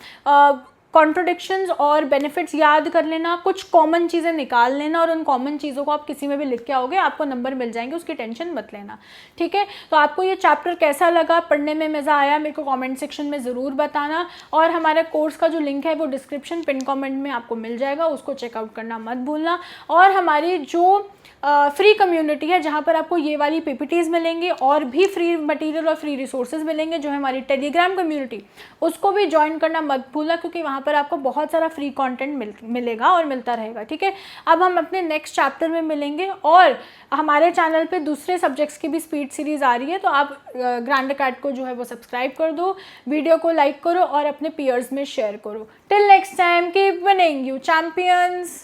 कॉन्ट्रोडिक्शंस और बेनिफिट्स याद कर लेना, कुछ कॉमन चीज़ें निकाल लेना, और उन कॉमन चीज़ों को आप किसी में भी लिख के आओगे, आपको नंबर मिल जाएंगे, उसकी टेंशन मत लेना। ठीक है, तो आपको ये चैप्टर कैसा लगा, पढ़ने में मज़ा आया, मेरे को कमेंट सेक्शन में ज़रूर बताना, और हमारे कोर्स का जो लिंक है वो डिस्क्रिप्शन पिन कमेंट में आपको मिल जाएगा, उसको चेकआउट करना मत भूलना। और हमारी जो फ्री कम्युनिटी है, जहाँ पर आपको ये वाली पीपीटीज़ मिलेंगी और भी फ्री मटेरियल और फ्री रिसोर्सेज मिलेंगे, जो है हमारी टेलीग्राम कम्युनिटी, उसको भी ज्वाइन करना मत भूलना, क्योंकि वहाँ पर आपको बहुत सारा फ्री कंटेंट मिलेगा और मिलता रहेगा। ठीक है, अब हम अपने नेक्स्ट चैप्टर में मिलेंगे, और हमारे चैनल पे दूसरे सब्जेक्ट्स की भी स्पीड सीरीज़ आ रही है, तो आप ग्रैंड अकेडमी को जो है वो सब्सक्राइब कर दो, वीडियो को लाइक करो और अपने पीयर्स में शेयर करो। Till next time, keep winning you champions.